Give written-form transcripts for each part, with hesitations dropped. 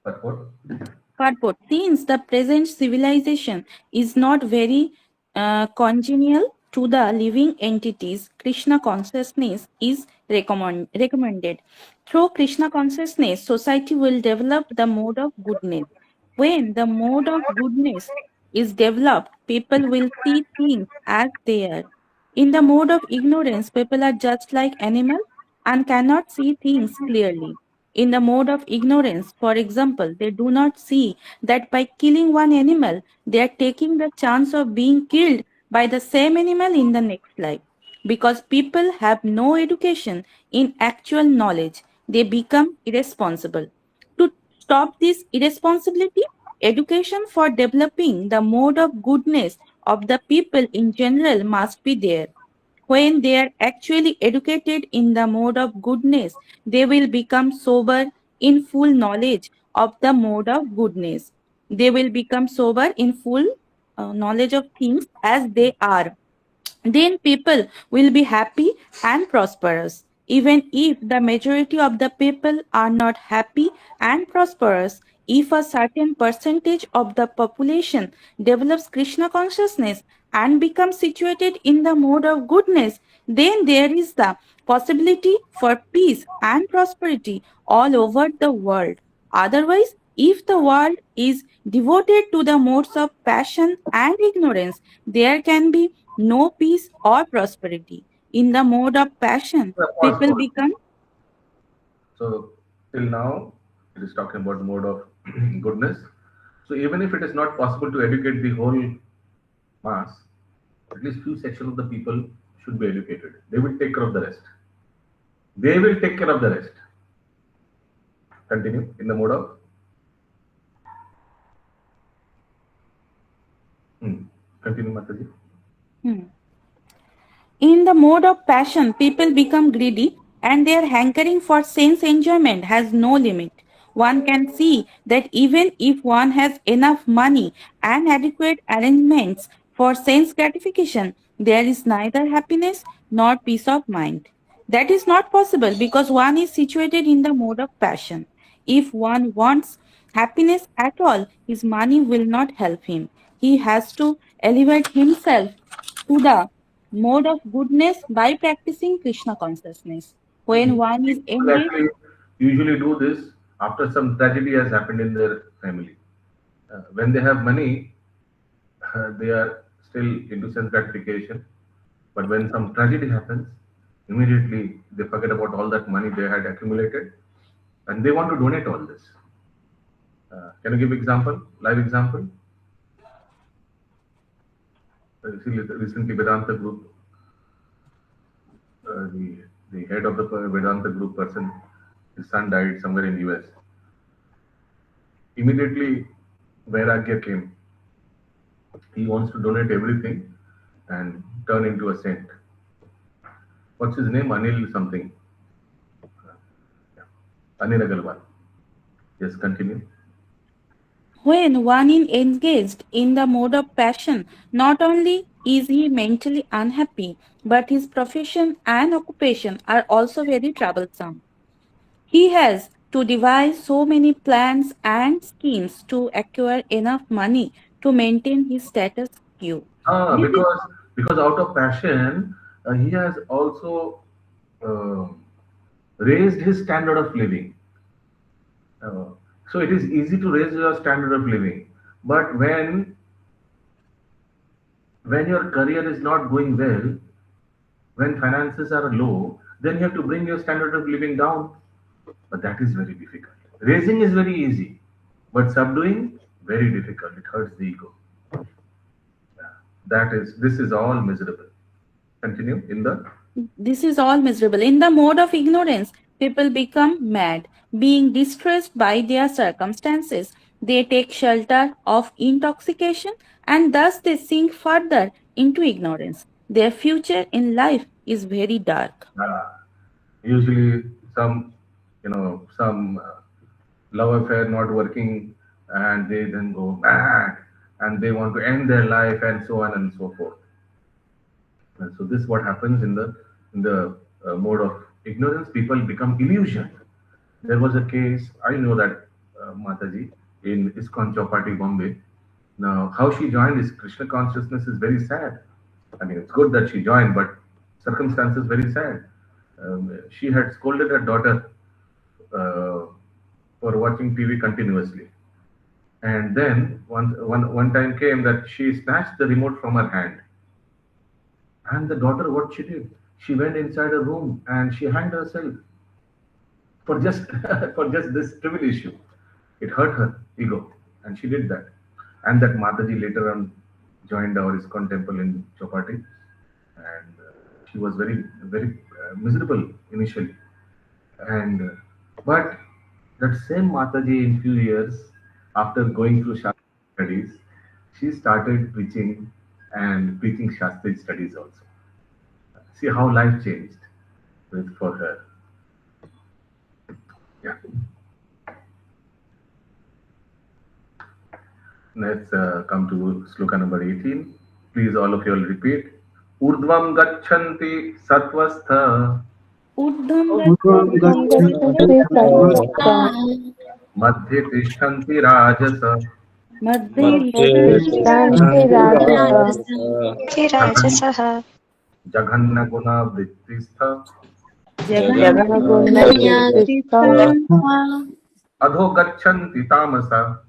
Purport. Purport. Since the present civilization is not very congenial to the living entities, Krishna consciousness is recommended. Through Krishna consciousness, society will develop the mode of goodness. When the mode of goodness is developed, people will see things as they are. In the mode of ignorance, people are just like animals and cannot see things clearly. In the mode of ignorance, for example, they do not see that by killing one animal, they are taking the chance of being killed by the same animal in the next life. Because people have no education in actual knowledge, they become irresponsible. To stop this irresponsibility, education for developing the mode of goodness of the people in general must be there. When they are actually educated in the mode of goodness, they will become sober in full knowledge of the mode of goodness. They will become sober in full knowledge of things as they are. Then people will be happy and prosperous. Even if the majority of the people are not happy and prosperous, if a certain percentage of the population develops Krishna consciousness and becomes situated in the mode of goodness, then there is the possibility for peace and prosperity all over the world. Otherwise, if the world is devoted to the modes of passion and ignorance, there can be no peace or prosperity. In the mode of passion, Yeah, people pause. become So till now, it is talking about the mode of goodness. So even if it is not possible to educate the whole mass, at least few section of the people should be educated. They will take care of the rest. They will take care of the rest. Continue in the mode of. Continue, Mataji. hmm. In the mode of passion, people become greedy and their hankering for sense enjoyment has no limit. One can see that even if one has enough money and adequate arrangements for sense gratification, there is neither happiness nor peace of mind. That is not possible because one is situated in the mode of passion. If one wants happiness at all, his money will not help him. He has to elevate himself to the mode of goodness by practicing Krishna consciousness. When one is People engaged, actually usually do this after some tragedy has happened in their family. When they have money, they are still into sense gratification. But when some tragedy happens, immediately they forget about all that money they had accumulated and they want to donate all this. Can you give example, live example? Recently, Vedanta group, the head of the Vedanta group person, his son died somewhere in US. Immediately, Vairagya came. He wants to donate everything and turn into a saint. What's his name? Anil something. Yeah. Anil Agarwal. Yes, continue. when one is engaged in the mode of passion, not only is he mentally unhappy, but his profession and occupation are also very troublesome. He has to devise so many plans and schemes to acquire enough money to maintain his status quo. Ah, This is because out of passion, he has also uh, raised his standard of living. Uh, so it is easy to raise your standard of living, but when your career is not going well, when finances are low, then you have to bring your standard of living down. But that is very difficult. Raising is very easy, but subduing very difficult. It hurts the ego. Yeah. This is all miserable. Continue in the. This is all miserable. In the mode of ignorance, people become mad, being distressed by their circumstances. They take shelter of intoxication and thus they sink further into ignorance. Their future in life is very dark. Usually some some love affair not working and they then go mad and they want to end their life and so on and so forth. And so this is what happens in the mode of ignorance. People become illusioned. There was a case I know that Mataji in ISKCON Chowpatty, Bombay. Now, how she joined this Krishna consciousness is very sad. I mean, it's good that she joined, but circumstances very sad. She had scolded her daughter uh, for watching TV continuously. And then one time came that she snatched the remote from her hand. And the daughter, what she did? She went inside a room and she hanged herself for just for just this trivial issue. It hurt her ego, and she did that. And that Mataji later on joined our ISKCON temple in Chowpatty, and she was very miserable initially. And but that same Mataji, in few years after going through Shastri studies, she started preaching and preaching Shastri studies also. See how life changed for her. Yeah. Let's come to sloka number 18. Please, all of you will repeat. Urdhvam gachanti sattvastha Urdhvam gacchante sattva, madhye tishtanti rajasa madhye Tishtanti tishtanti Rajasa jaghan Rajasah jaghanna guna vrittistha Jagana Vrittistha adho gachanti tamasa.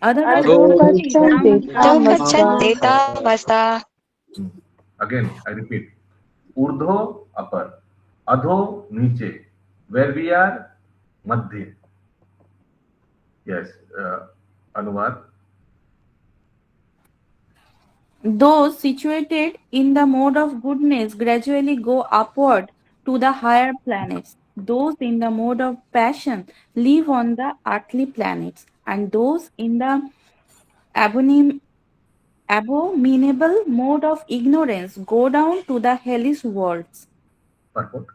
Adho Gachanti Gachanti Tamasa Tamasa Again, I repeat. Urdho upper, adho niche. Where we are, madhya. Yes, Anuvad. Those situated in the mode of goodness gradually go upward to the higher planets. Those in the mode of passion live on the earthly planets, and those in the abomin- abominable mode of ignorance go down to the hellish worlds. Purport.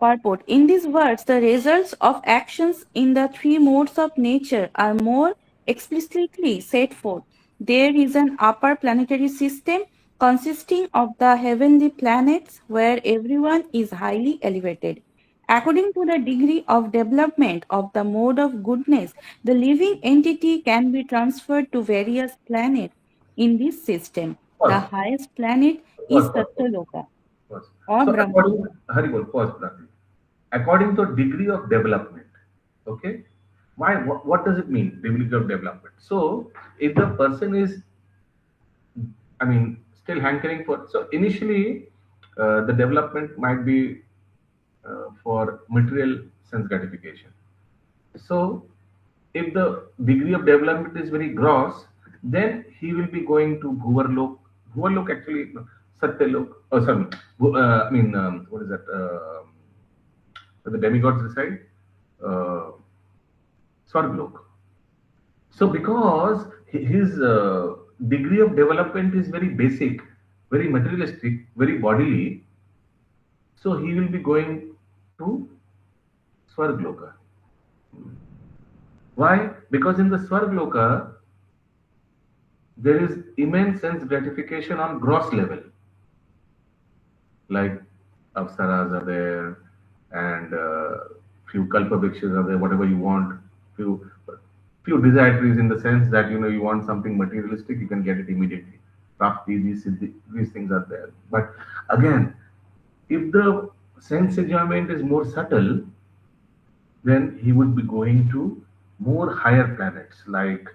Purport. In these words, the results of actions in the three modes of nature are more explicitly set forth. There is an upper planetary system consisting of the heavenly planets where everyone is highly elevated. According to the degree of development of the mode of goodness, the living entity can be transferred to various planets in this system. The Pause. highest planet Pause. is Pause. Pause. Satyaloka Pause. or So, Brahma. Haribol, pause, Prati. According to degree of development, okay? Why? What does it mean? Degree of development. So, if the person is, I mean, still hankering for, so initially, the development might be for material sense gratification. So, if the degree of development is very gross, then he will be going to Bhuvarlok. Bhuvarlok actually, no, Satyalok. Oh, sorry. What is that? Where the demigods reside? Uh, Swarglok. So, because his degree of development is very basic, very materialistic, very bodily, so he will be going to Swargloka. Why? Because in the Swargloka, there is immense sense gratification on gross level. Like Apsaras are there, and few Kalpavrikshes are there, whatever you want. Few desiratories in the sense that you want something materialistic, you can get it immediately. Prapti, these things are there. But again, if the sense enjoyment is more subtle, then he would be going to more higher planets like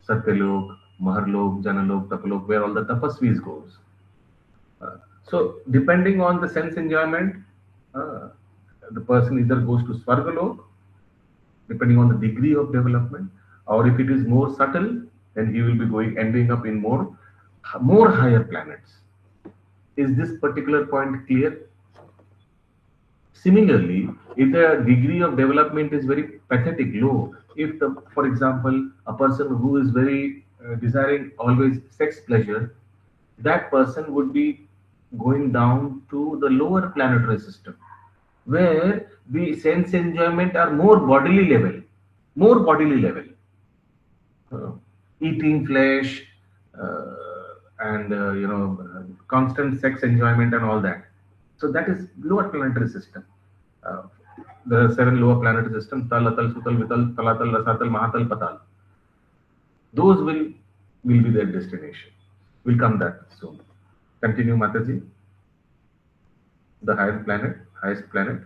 Satyalok, Maharlok, Janalok, Tapalok, where all the tapasvis goes. So depending on the sense enjoyment, uh, the person either goes to Svargalok, depending on the degree of development, or if it is more subtle, then he will be ending up in more higher planets. Is this particular point clear? Similarly, if the degree of development is very pathetic, low, if for example, a person who is very desiring always sex pleasure, that person would be going down to the lower planetary system, where the sense enjoyment are more bodily level, uh, eating flesh, and constant sex enjoyment and all that. So that is lower planetary system. Uh, there are 7 lower planetary systems: Tal, Atal, Sutal, Vital, Talatal, Rasatal, Mahatal, Patal. Those will be their destination. We'll come that soon. Continue, Mataji. The highest planet.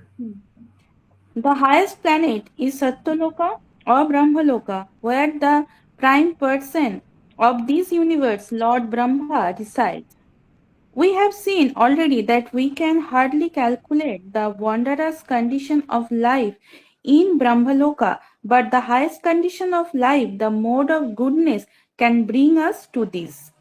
The highest planet is Satyaloka or Brahmaloka, where the prime person of this universe, Lord Brahma, resides. We have seen already that we can hardly calculate the wondrous condition of life in Brahmaloka, but the highest condition of life, the mode of goodness, can bring us to this.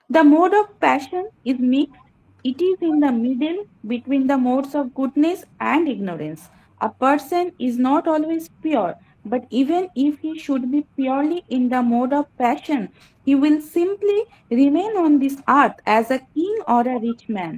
The mode of passion is mixed. It is in the middle between the modes of goodness and ignorance. A person is not always pure, but even if he should be purely in the mode of passion, he will simply remain on this earth as a king or a rich man.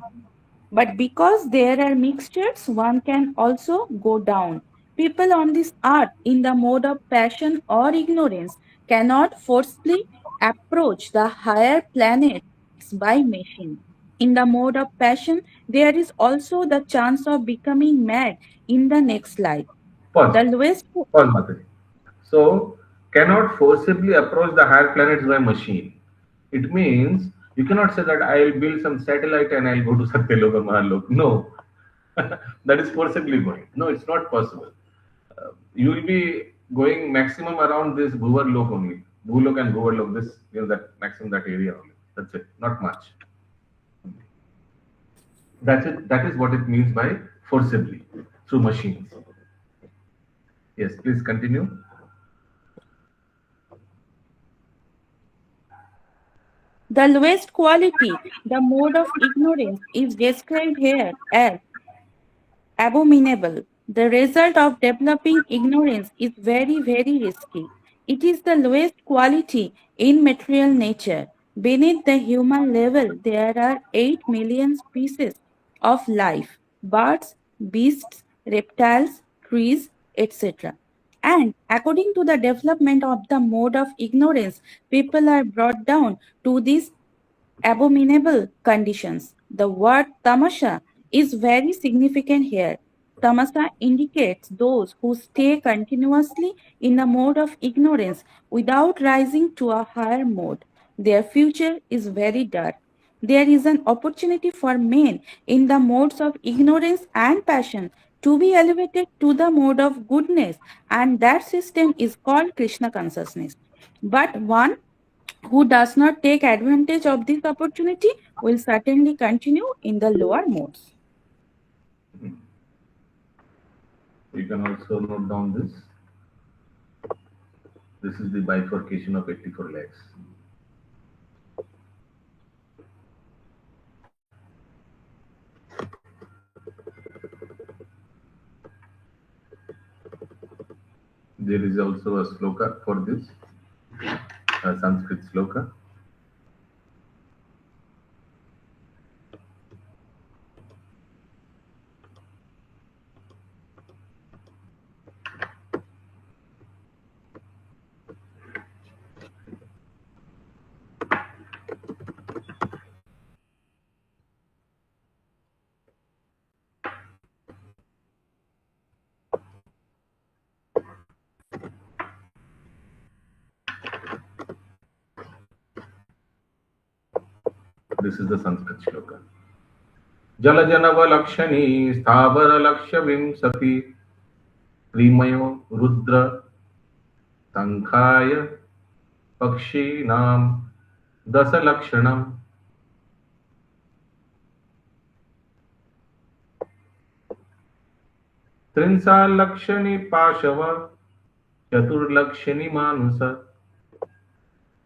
But because there are mixtures, one can also go down. People on this earth, in the mode of passion or ignorance, cannot forcibly approach the higher planets by machine. In the mode of passion, there is also the chance of becoming mad in the next life. Pause. The lowest. Pause, Mataji. So, cannot forcibly approach the higher planets by machine. It means you cannot say that I'll build some satellite and I'll go to Satyaloka Mahalok. No, that is forcibly going. No, it's not possible. You will be going maximum around this Bhuvarlok only. Bhulok and Bhuvarlok, this, that maximum, that area only. That's it, not much. That's it. That is what it means by forcibly through machines. Yes, please continue. The lowest quality, the mode of ignorance, is described here as abominable. The result of developing ignorance is very, very risky. It is the lowest quality in material nature. Beneath the human level, there are 8 million species of life: birds, beasts, reptiles, trees, etc. And according to the development of the mode of ignorance, people are brought down to these abominable conditions. The word tamasha is very significant here. Tamasa indicates those who stay continuously in a mode of ignorance without rising to a higher mode. Their future is very dark. There is an opportunity for men in the modes of ignorance and passion to be elevated to the mode of goodness, and that system is called Krishna consciousness. But one who does not take advantage of this opportunity will certainly continue in the lower modes. You can also note down this. This is the bifurcation of 84 lakhs. There is also a sloka for this, a Sanskrit sloka. This is the Sanskrit shloka. Jalajanava lakshani sthavara lakshavim sati primayo rudra tankhaya pakshinam dasa lakshanam. Trinsa lakshani pashava chatur lakshani manusa.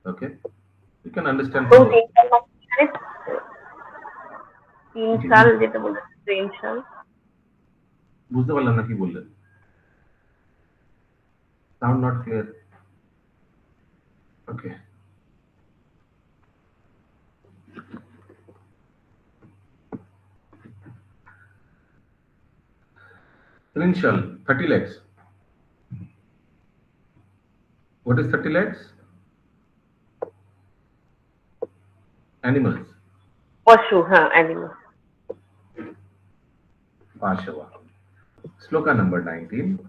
Okay, you can understand. তিন সাল যেটা বললেন তিন সাল বুঝতে পারলাম না কি বললেন sound not clear okay Trinshal 30 lakhs. What is 30 lakhs? Animals. পশু, হ্যাঁ animal. Pashava. Sloka number 19.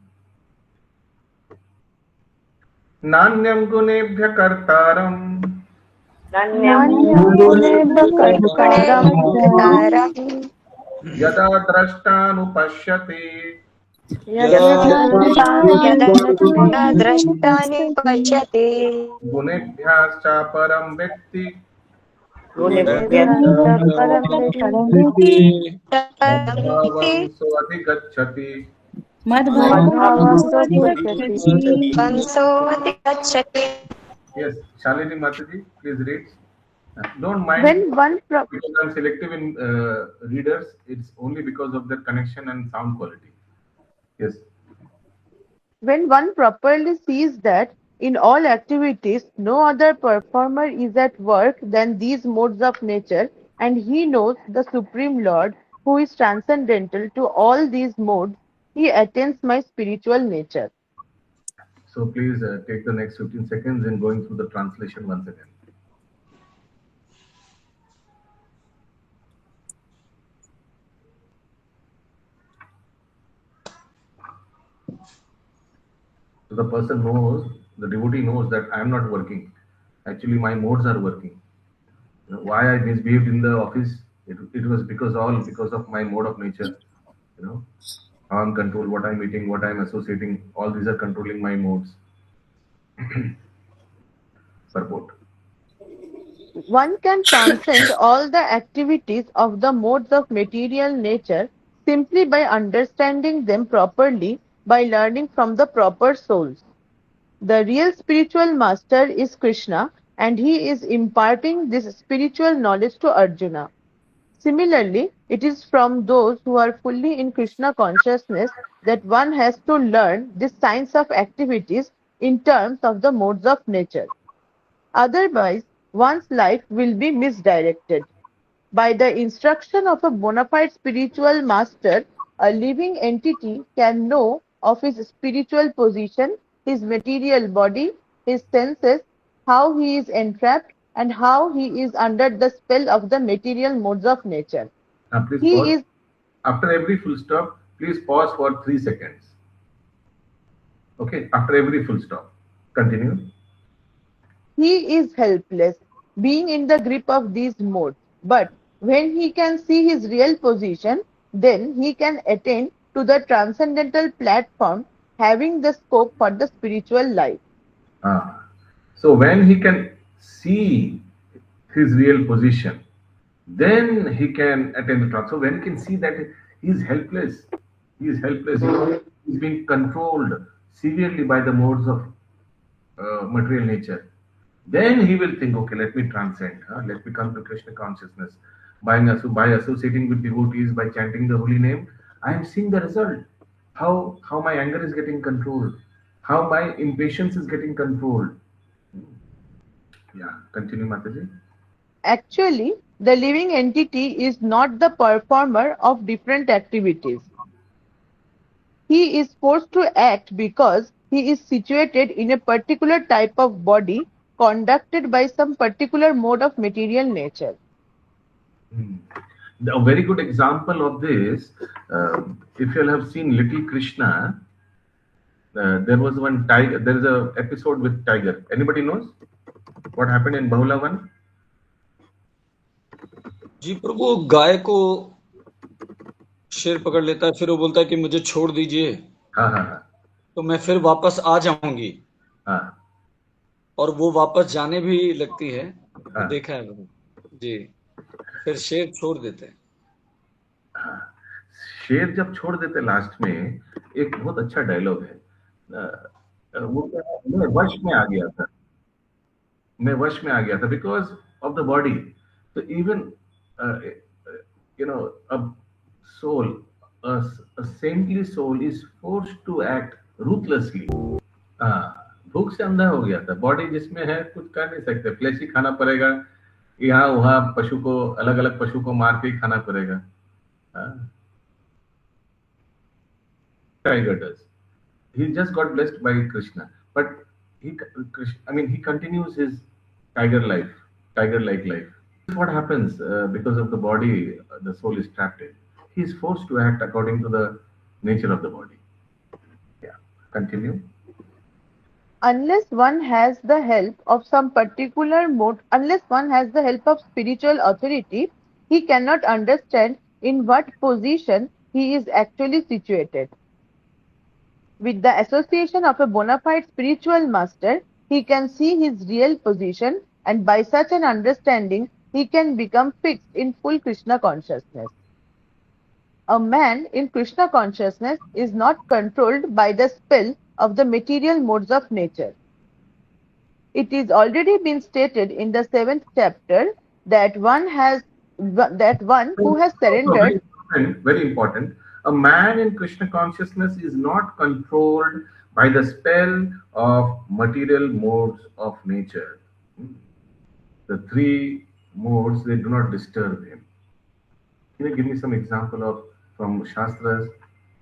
Nanyam gunebhya kartaram Nanyam नान्यं गुणेभ्यः कर्तारं yada drashtanupashyate यदा यदा द्रष्टानि पश्यति गुणेभ्यश्च परं व्यक्ति गुणेभ्यश्च परं व्यक्ति मद्भावं सोऽधिगच्छति. मद्भावं स्वधिगच्छति. स्वधिगच्छति. कंसोऽधिगच्छति. Yes, Shalini Mataji, please read. Don't mind When one because I'm selective in readers. It's only because of their connection and sound quality. Yes. When one properly sees that in all activities no other performer is at work than these modes of nature, and he knows the Supreme Lord who is transcendental to all these modes, he attains my spiritual nature. So please take the next 15 seconds in going through the translation once again. So the person knows, the devotee knows that I am not working. Actually, my modes are working. You know, why I misbehaved in the office? It was because of my mode of nature. You know, how I'm controlled, what I'm eating, what I'm associating. All these are controlling my modes. Purport. One can transcend all the activities of the modes of material nature simply by understanding them properly, by learning from the proper souls. The real spiritual master is Krishna, and he is imparting this spiritual knowledge to Arjuna. Similarly, it is from those who are fully in Krishna consciousness that one has to learn this science of activities in terms of the modes of nature. Otherwise, one's life will be misdirected. By the instruction of a bona fide spiritual master, a living entity can know of his spiritual position, his material body, his senses, how he is entrapped, and how he is under the spell of the material modes of nature. Now please He pause. is After every full stop, please pause for 3 seconds. Okay, after every full stop. Continue. He is helpless, being in the grip of these modes. But when he can see his real position, then he can attain to the transcendental platform, having the scope for the spiritual life. Ah. So when he can see his real position, then he can attain the trance. So when he can see that he is helpless, he's being controlled severely by the modes of material nature. Then he will think, okay, let me transcend, let me come to Krishna consciousness. By associating with devotees, by chanting the holy name, I am seeing the result. How my anger is getting controlled, how my impatience is getting controlled. Yeah, continue, Mataji. Actually, the living entity is not the performer of different activities. He is forced to act because he is situated in a particular type of body conducted by some particular mode of material nature. A very good example of this, if you have seen Little Krishna, there was one tiger. There is a episode with tiger. Anybody knows what happened in Bahula 1? जी प्रभु, गाय को शेर पकड़ लेता है, फिर वो बोलता है कि मुझे छोड़ दीजिए, हाँ हाँ हाँ तो मैं फिर वापस आ जाऊंगी, हाँ और वो वापस जाने भी लगती है। हाँ। देखा है प्रभु जी, फिर शेर छोड़ देते हैं। शेर जब छोड़ देते लास्ट में, एक बहुत अच्छा डायलॉग है, वो क्या है, मैं वश में आ गया था बिकॉज ऑफ द बॉडी. तो even a soul, a saintly soul is forced to act ruthlessly. भूख से अंधा हो गया था. बॉडी जिसमें है कुछ कर नहीं सकते, फ्लैश ही खाना पड़ेगा, यहाँ वहां पशु को, अलग अलग पशु को मार के ही खाना पड़ेगा. Tiger does. He just got blessed by Krishna, but he continues his tiger-like life. What happens because of the body, the soul is trapped in. He is forced to act according to the nature of the body. Yeah, continue. Unless one has the help of some particular mode, unless one has the help of spiritual authority, he cannot understand in what position he is actually situated. With the association of a bona fide spiritual master, he can see his real position, and by such an understanding, he can become fixed in full Krishna consciousness. A man in Krishna consciousness is not controlled by the spell of the material modes of nature. It is already been stated in the 7th chapter that one who has So surrendered. very important. A man in Krishna consciousness is not controlled by the spell of material modes of nature. The three modes, they do not disturb him. Can you give me some example of from Shastras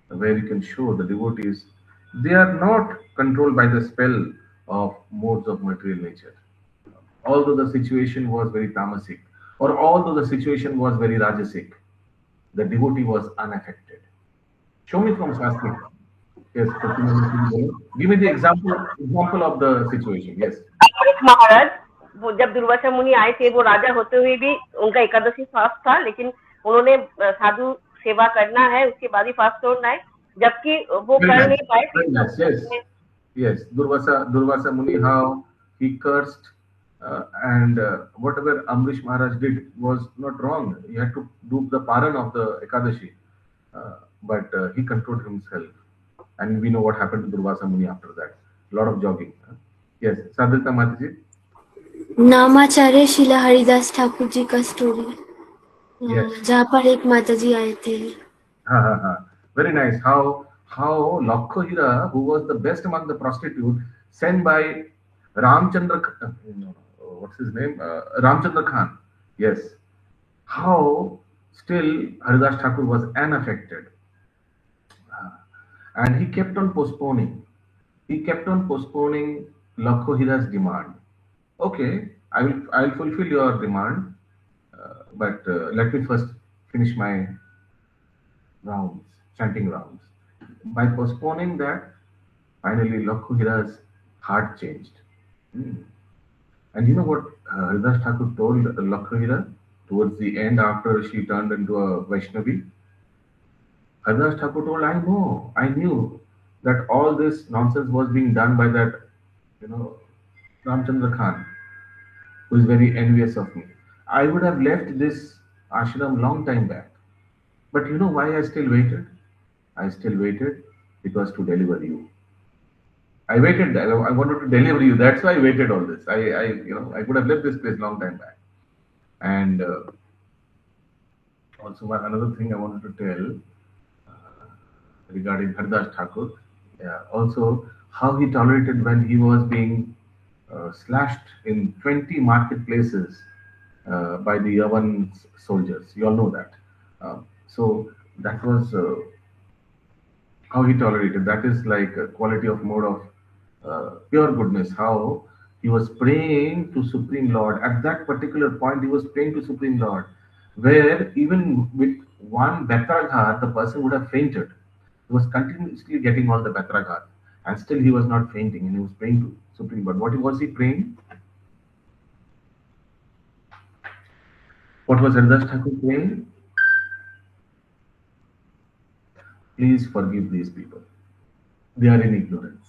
where you can show the devotees they are not controlled by the spell of modes of material nature? Although the situation was very tamasic, or although the situation was very rajasic, the devotee was unaffected. Show me from Shastri. Yes, give me the example of the situation. Yes. एक महाराज, वो जब दुर्वासा मुनि आए थे, वो राजा होते हुए भी उनका एकादशी फास्ट था, लेकिन उन्होंने साधु सेवा करना है, उसके बाद ही फास्ट तोड़ना है, जबकि वो कर नहीं पाए। Very nice. Yes. Durvasa Muni, how he cursed and whatever Amrish Maharaj did was not wrong. He had to do the paran of the Ekadashi, but he controlled himself. And we know what happened to Durvasa Muni after that. A lot of jogging. Yes, Sadhita Mataji. नामाचार्य शिला हरिदास ठाकुर जी का story, Yes. जहाँ पर एक माता जी आए थे. Very nice. How Lakhohira, who was the best among the prostitutes, sent by Ramchandra, what's his name? Ramchandra Khan. Yes. How still Haridas Thakur was unaffected. And he kept on postponing. He kept on postponing Lakhohira's demand. Okay, I will fulfill your demand, but let me first finish my rounds, chanting rounds. By postponing that, finally Lakhohira's heart changed. And you know what Haridas Thakur told Lakhohira towards the end after she turned into a Vaishnavi? Haridas Thakur told, I knew that all this nonsense was being done by that, Ramchandra Khan, who is very envious of me. I would have left this ashram long time back. But you know why I still waited? I still waited because to deliver you. I waited. I wanted to deliver you. That's why I waited all this. I could have left this place long time back. And also another thing I wanted to tell regarding Haridas Thakur. Also how he tolerated when he was being slashed in 20 marketplaces by the Yavan soldiers. You all know that. So that was how he tolerated. That is like a quality of mode of pure goodness. How he was praying to Supreme Lord. At that particular point, he was praying to Supreme Lord, where even with one betraghat, the person would have fainted. He was continuously getting all the betraghat, and still he was not fainting, and he was praying to Supreme Lord. What was he praying? What was Haridas Thakur praying? Please forgive these people. They are in ignorance.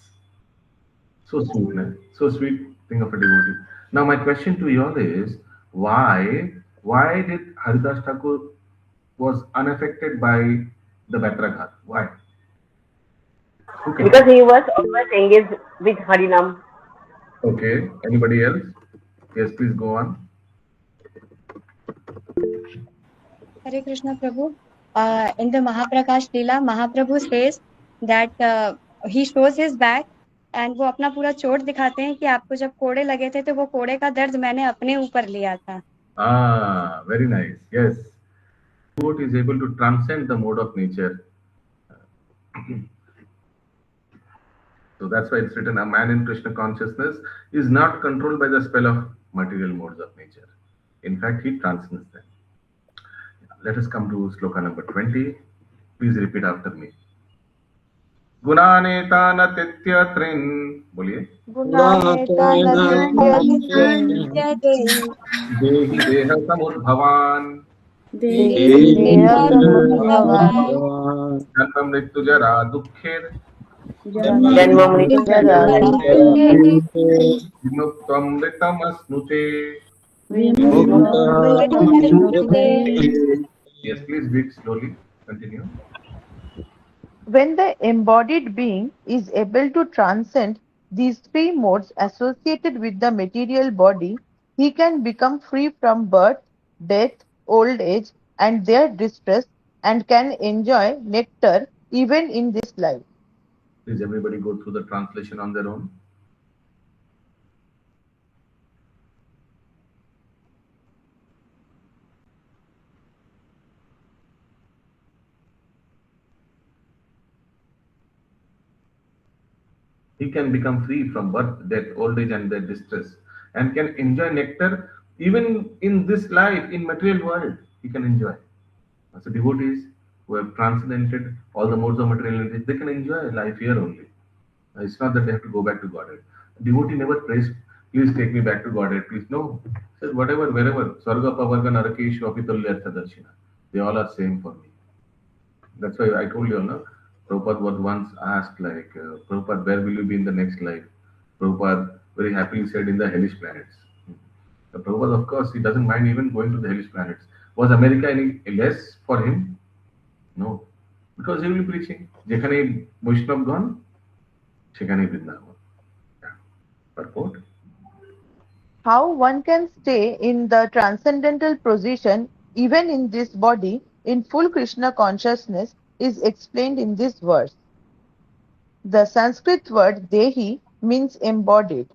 So sweet, man. So sweet thing of a devotee. Now my question to you all is, why did Haridas Thakur was unaffected by the Betraghat? Why? Because he was always engaged with Harinam. Okay. Anybody else? Yes, please go on. Hare Krishna Prabhu. In the Mahaprakash Leela, Mahaprabhu says that he shows his back and वो अपना पूरा चोट दिखाते हैं कि आपको जब कोड़े लगे थे तो वो कोड़े का दर्द मैंने अपने ऊपर लिया था. Very nice. Yes. Devotee is able to transcend the mode of nature. So that's why it's written, a man in Krishna consciousness is not controlled by the spell of material modes of nature. In fact, he transcends them. Let us come to sloka number 20. Please repeat after me. गुणानेतान तिथ्य त्रिन, बोलिए। देहि देह समुद्भवान जन्म मृत्यु जरा दुखेर जन्म मृत्यु जरा विमुक्तमृतमश्नुते। Yes, please read slowly. Continue. When the embodied being is able to transcend these three modes associated with the material body, he can become free from birth, death, old age, and their distress, and can enjoy nectar even in this life. Please everybody go through the translation on their own. He can become free from birth, death, old age, and their distress, and can enjoy nectar even in this life, in material world. He can enjoy. So devotees who have transcended all the modes of materiality, they can enjoy life here only. It's not that they have to go back to Godhead. Devotee never prays, please take me back to Godhead, please. No. Says whatever, wherever. Sarga Pavarga Narakeshu Apitulya Darshina. They all are same for me. That's why I told you, no? Prabhupada was once asked, like, Prabhupada, where will you be in the next life? Prabhupada very happily said, in the hellish planets. The Prabhupada, of course, he doesn't mind even going to the hellish planets. Was America any less for him? No. Because he will be preaching. Jekhane Vaishnav gone, Shekhane Vrindavan. Yeah. Purport. How one can stay in the transcendental position even in this body in full Krishna consciousness is explained in this verse. The Sanskrit word Dehi means embodied.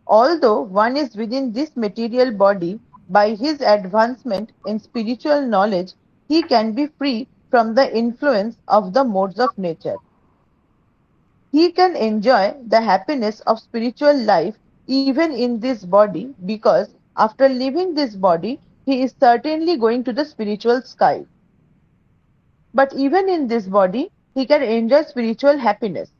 Although one is within this material body, by his advancement in spiritual knowledge, he can be free from the influence of the modes of nature. He can enjoy the happiness of spiritual life even in this body because after leaving this body, he is certainly going to the spiritual sky. But even in this body, he can enjoy spiritual happiness.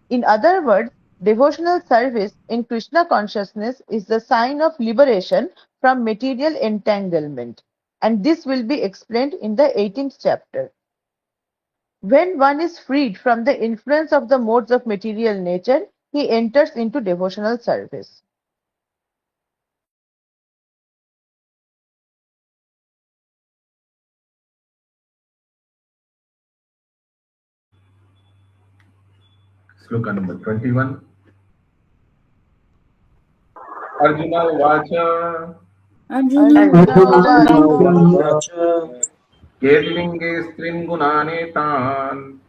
In other words, devotional service in Krishna consciousness is the sign of liberation from material entanglement, and this will be explained in the 18th chapter. When one is freed from the influence of the modes of material nature, he enters into devotional service. Sloka number 21. Arjuna Vacha Kerlinge Strim Gunanetan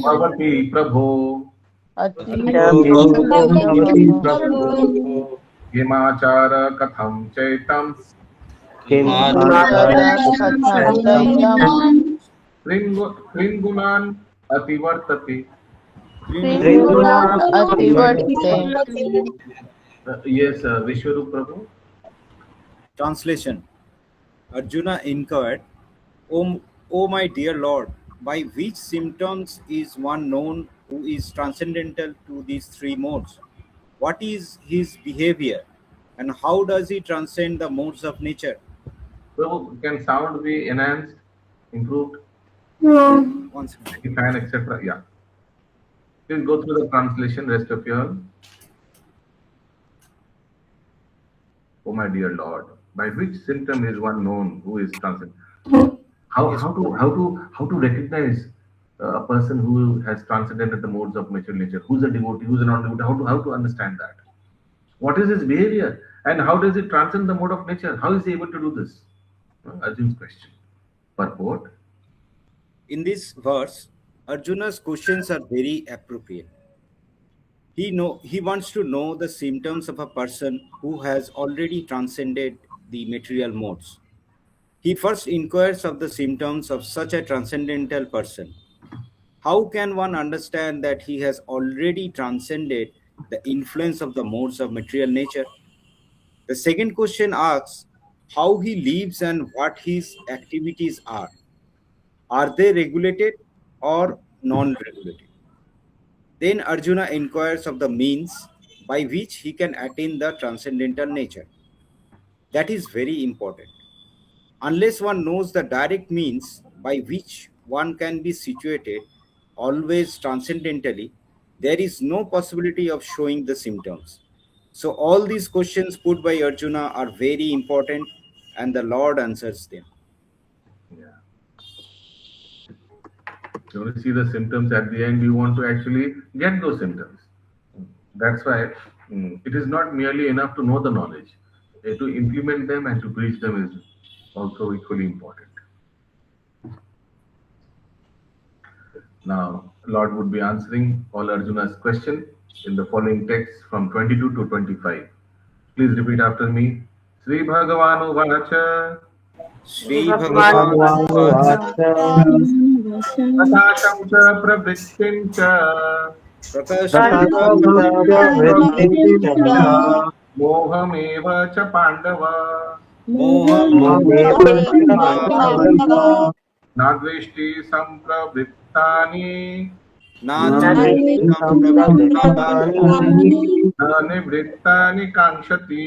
Bhavati Prabho Himachara Katham Chaitam Tringunan Ativartati. Yes, Vishwarup Prabhu. Translation. Arjuna inquired, O my dear Lord, by which symptoms is one known who is transcendental to these three modes? What is his behavior, and how does he transcend the modes of nature? Prabhu, can sound be enhanced, improved? One second. Fan, etc. Yeah. Please go through the translation, rest of you all. Oh my dear Lord, by which symptom is one known who is transcendent? How to recognize a person who has transcended the modes of material nature? Who's a devotee? Who's a non-devotee? How to understand that? What is his behavior, and how does he transcend the mode of nature? How is he able to do this? Arjun's question. Purport. In this verse, Arjuna's questions are very appropriate. He wants to know the symptoms of a person who has already transcended the material modes. He first inquires of the symptoms of such a transcendental person. How can one understand that he has already transcended the influence of the modes of material nature? The second question asks, how he lives and what his activities are. Are they regulated or non regulated? Then Arjuna inquires of the means by which he can attain the transcendental nature. That is very important. Unless one knows the direct means by which one can be situated always transcendentally, there is no possibility of showing the symptoms. So, all these questions put by Arjuna are very important, and the Lord answers them. Yeah. You want to see the symptoms at the end, you want to actually get those symptoms. That's why it is not merely enough to know the knowledge. To implement them and to preach them is also equally important. Now, Lord would be answering all Arjuna's question in the following text from 22 to 25. Please repeat after me. Sri Bhagavanu Vacha Sri Bhagavan Prakasham cha pravrittim cha Prakasham Mohameva cha Pandava Nadveshti sampravrittani Nivrittani Kankshati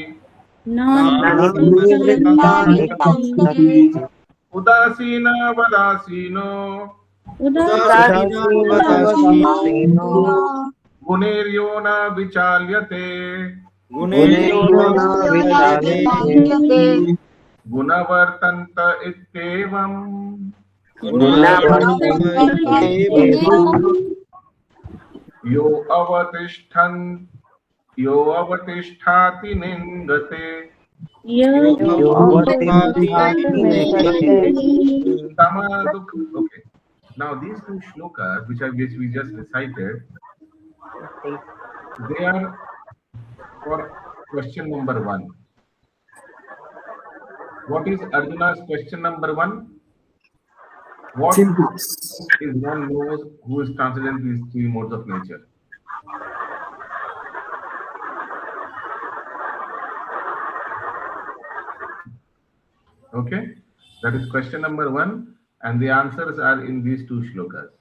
Udasina Vadasino Guneryona Vichalyate Gunavartanta Ittevam Yo avatisthati nindate Tamaduk. Okay. Now these two shlokas, which we just recited, they are for question number 1. What is Arjuna's question number 1? What is one knows who is transcendent these 3 modes of nature? Okay, that is question number 1, and the answers are in these 2 shlokas.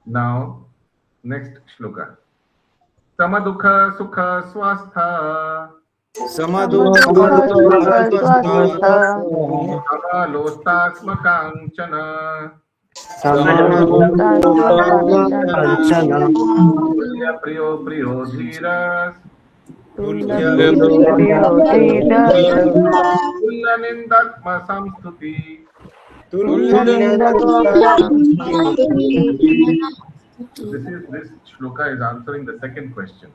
Now, next shloka. Samadukha sukha swastha Avalostasmakanchana Tulya priyo priyo dhiras Tulya nindatma samstuti. This shloka is answering the second question.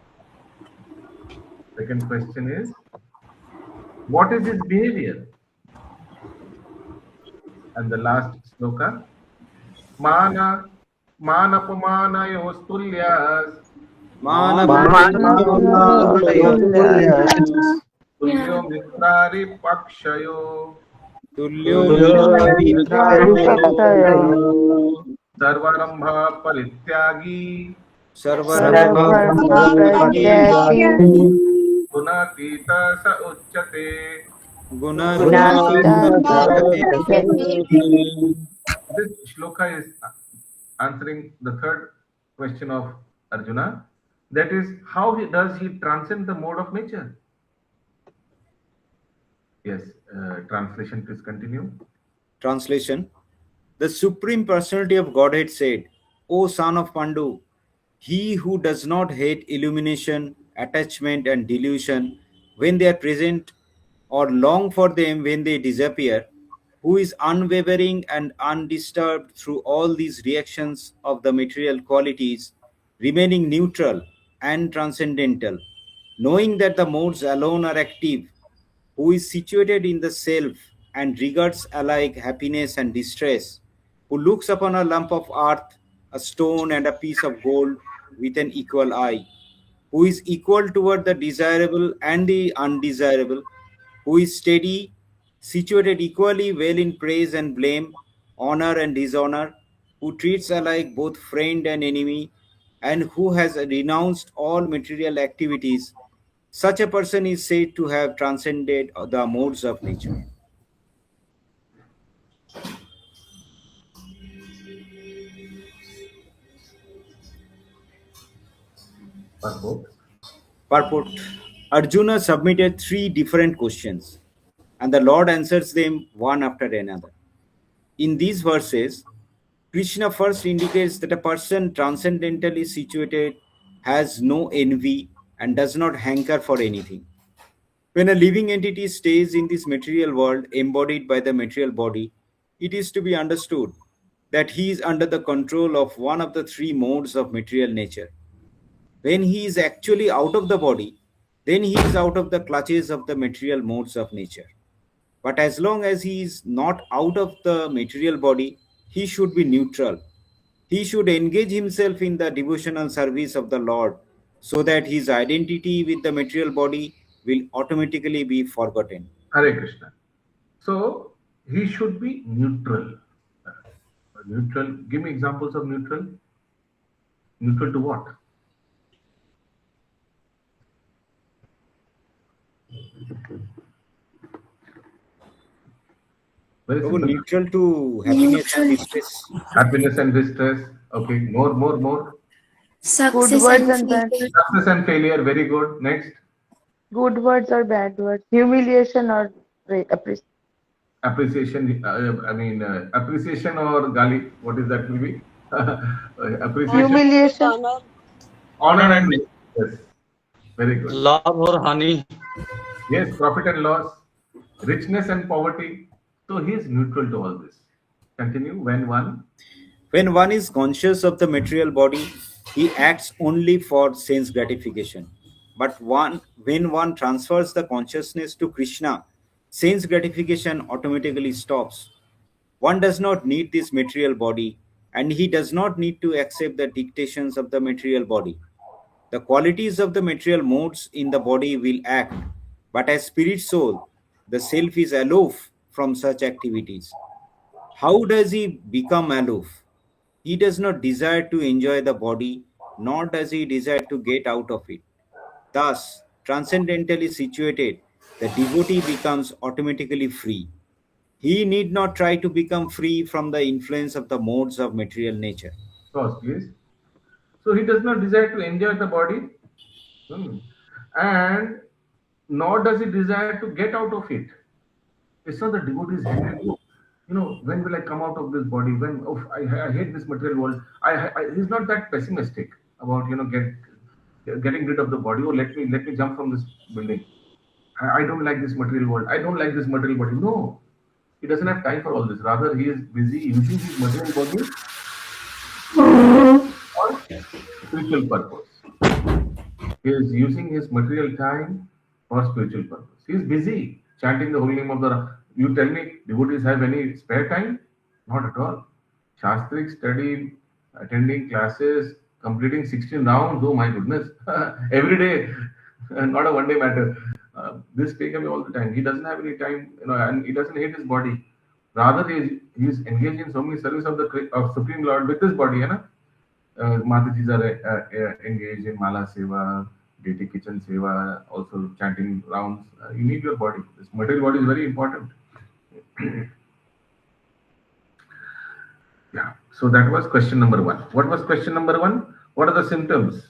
Second question is, what is his behavior? And the last shloka, manapamanayo tulyas tulyo mitrari pakshayo sarvarambha parityagi gunatita sa uchyate. This shloka is answering the third question of Arjuna. That is, how does he transcend the mode of nature? Yes, translation, please continue. Translation. The Supreme Personality of Godhead said, O son of Pandu, he who does not hate illumination, attachment and delusion when they are present or long for them when they disappear, who is unwavering and undisturbed through all these reactions of the material qualities, remaining neutral and transcendental, knowing that the modes alone are active, who is situated in the self and regards alike happiness and distress, who looks upon a lump of earth, a stone, and a piece of gold with an equal eye, who is equal toward the desirable and the undesirable, who is steady, situated equally well in praise and blame, honor and dishonor, who treats alike both friend and enemy, and who has renounced all material activities, Such a person is said to have transcended the modes of nature. Purport. Purport. Arjuna submitted 3 different questions, and the Lord answers them one after another. In these verses, Krishna first indicates that a person transcendentally situated has no envy and does not hanker for anything. When a living entity stays in this material world embodied by the material body, it is to be understood that he is under the control of one of the 3 modes of material nature. When he is actually out of the body, then he is out of the clutches of the material modes of nature. But as long as he is not out of the material body, he should be neutral. He should engage himself in the devotional service of the Lord so that his identity with the material body will automatically be forgotten. Hare Krishna. So he should be neutral. Neutral. Give me examples of neutral. Neutral to what? Very So simple. neutral to happiness and distress. Happiness and distress. Okay. More. Good Success words and and bad failure. words. Success and failure. Very good. Next. Good words or bad words. Humiliation or appreciation. Appreciation. Appreciation or gali. What is that? Will be appreciation. Humiliation. Honor and yes. Very good. लाभ और हानि. Yes. Profit and loss. Richness and poverty. So he is neutral to all this. Continue. When one is conscious of the material body, he acts only for sense gratification. But when one transfers the consciousness to Krishna, sense gratification automatically stops. One does not need this material body, and he does not need to accept the dictations of the material body. The qualities of the material modes in the body will act, but as spirit soul, the self is aloof from such activities. How does he become aloof? He does not desire to enjoy the body, nor does he desire to get out of it. Thus, transcendentally situated, the devotee becomes automatically free. He need not try to become free from the influence of the modes of material nature. pause, please. So he does not desire to enjoy the body, and nor does he desire to get out of it. It's not the devotees hate. When will I come out of this body? When I hate this material world. He's not that pessimistic about getting rid of the body. Let me jump from this building. I don't like this material world. I don't like this material body. No, he doesn't have time for all this. Rather, he is busy using his material body for spiritual purpose. He is using his material time for spiritual purpose. He is busy chanting the holy name of the. You tell me, devotees have any spare time? Not at all. Shastri study, attending classes, completing 16 rounds. Oh my goodness, every day, not a one-day matter. This takes away all the time. He doesn't have any time, and he doesn't hate his body. Rather, he is engaged in so many service of Supreme Lord with his body. Matajis are engaged in Mala Seva, deity kitchen Seva, also chanting rounds. You need your body. This material body is very important. Yeah. So that was question number 1. What was question number 1? What are the symptoms?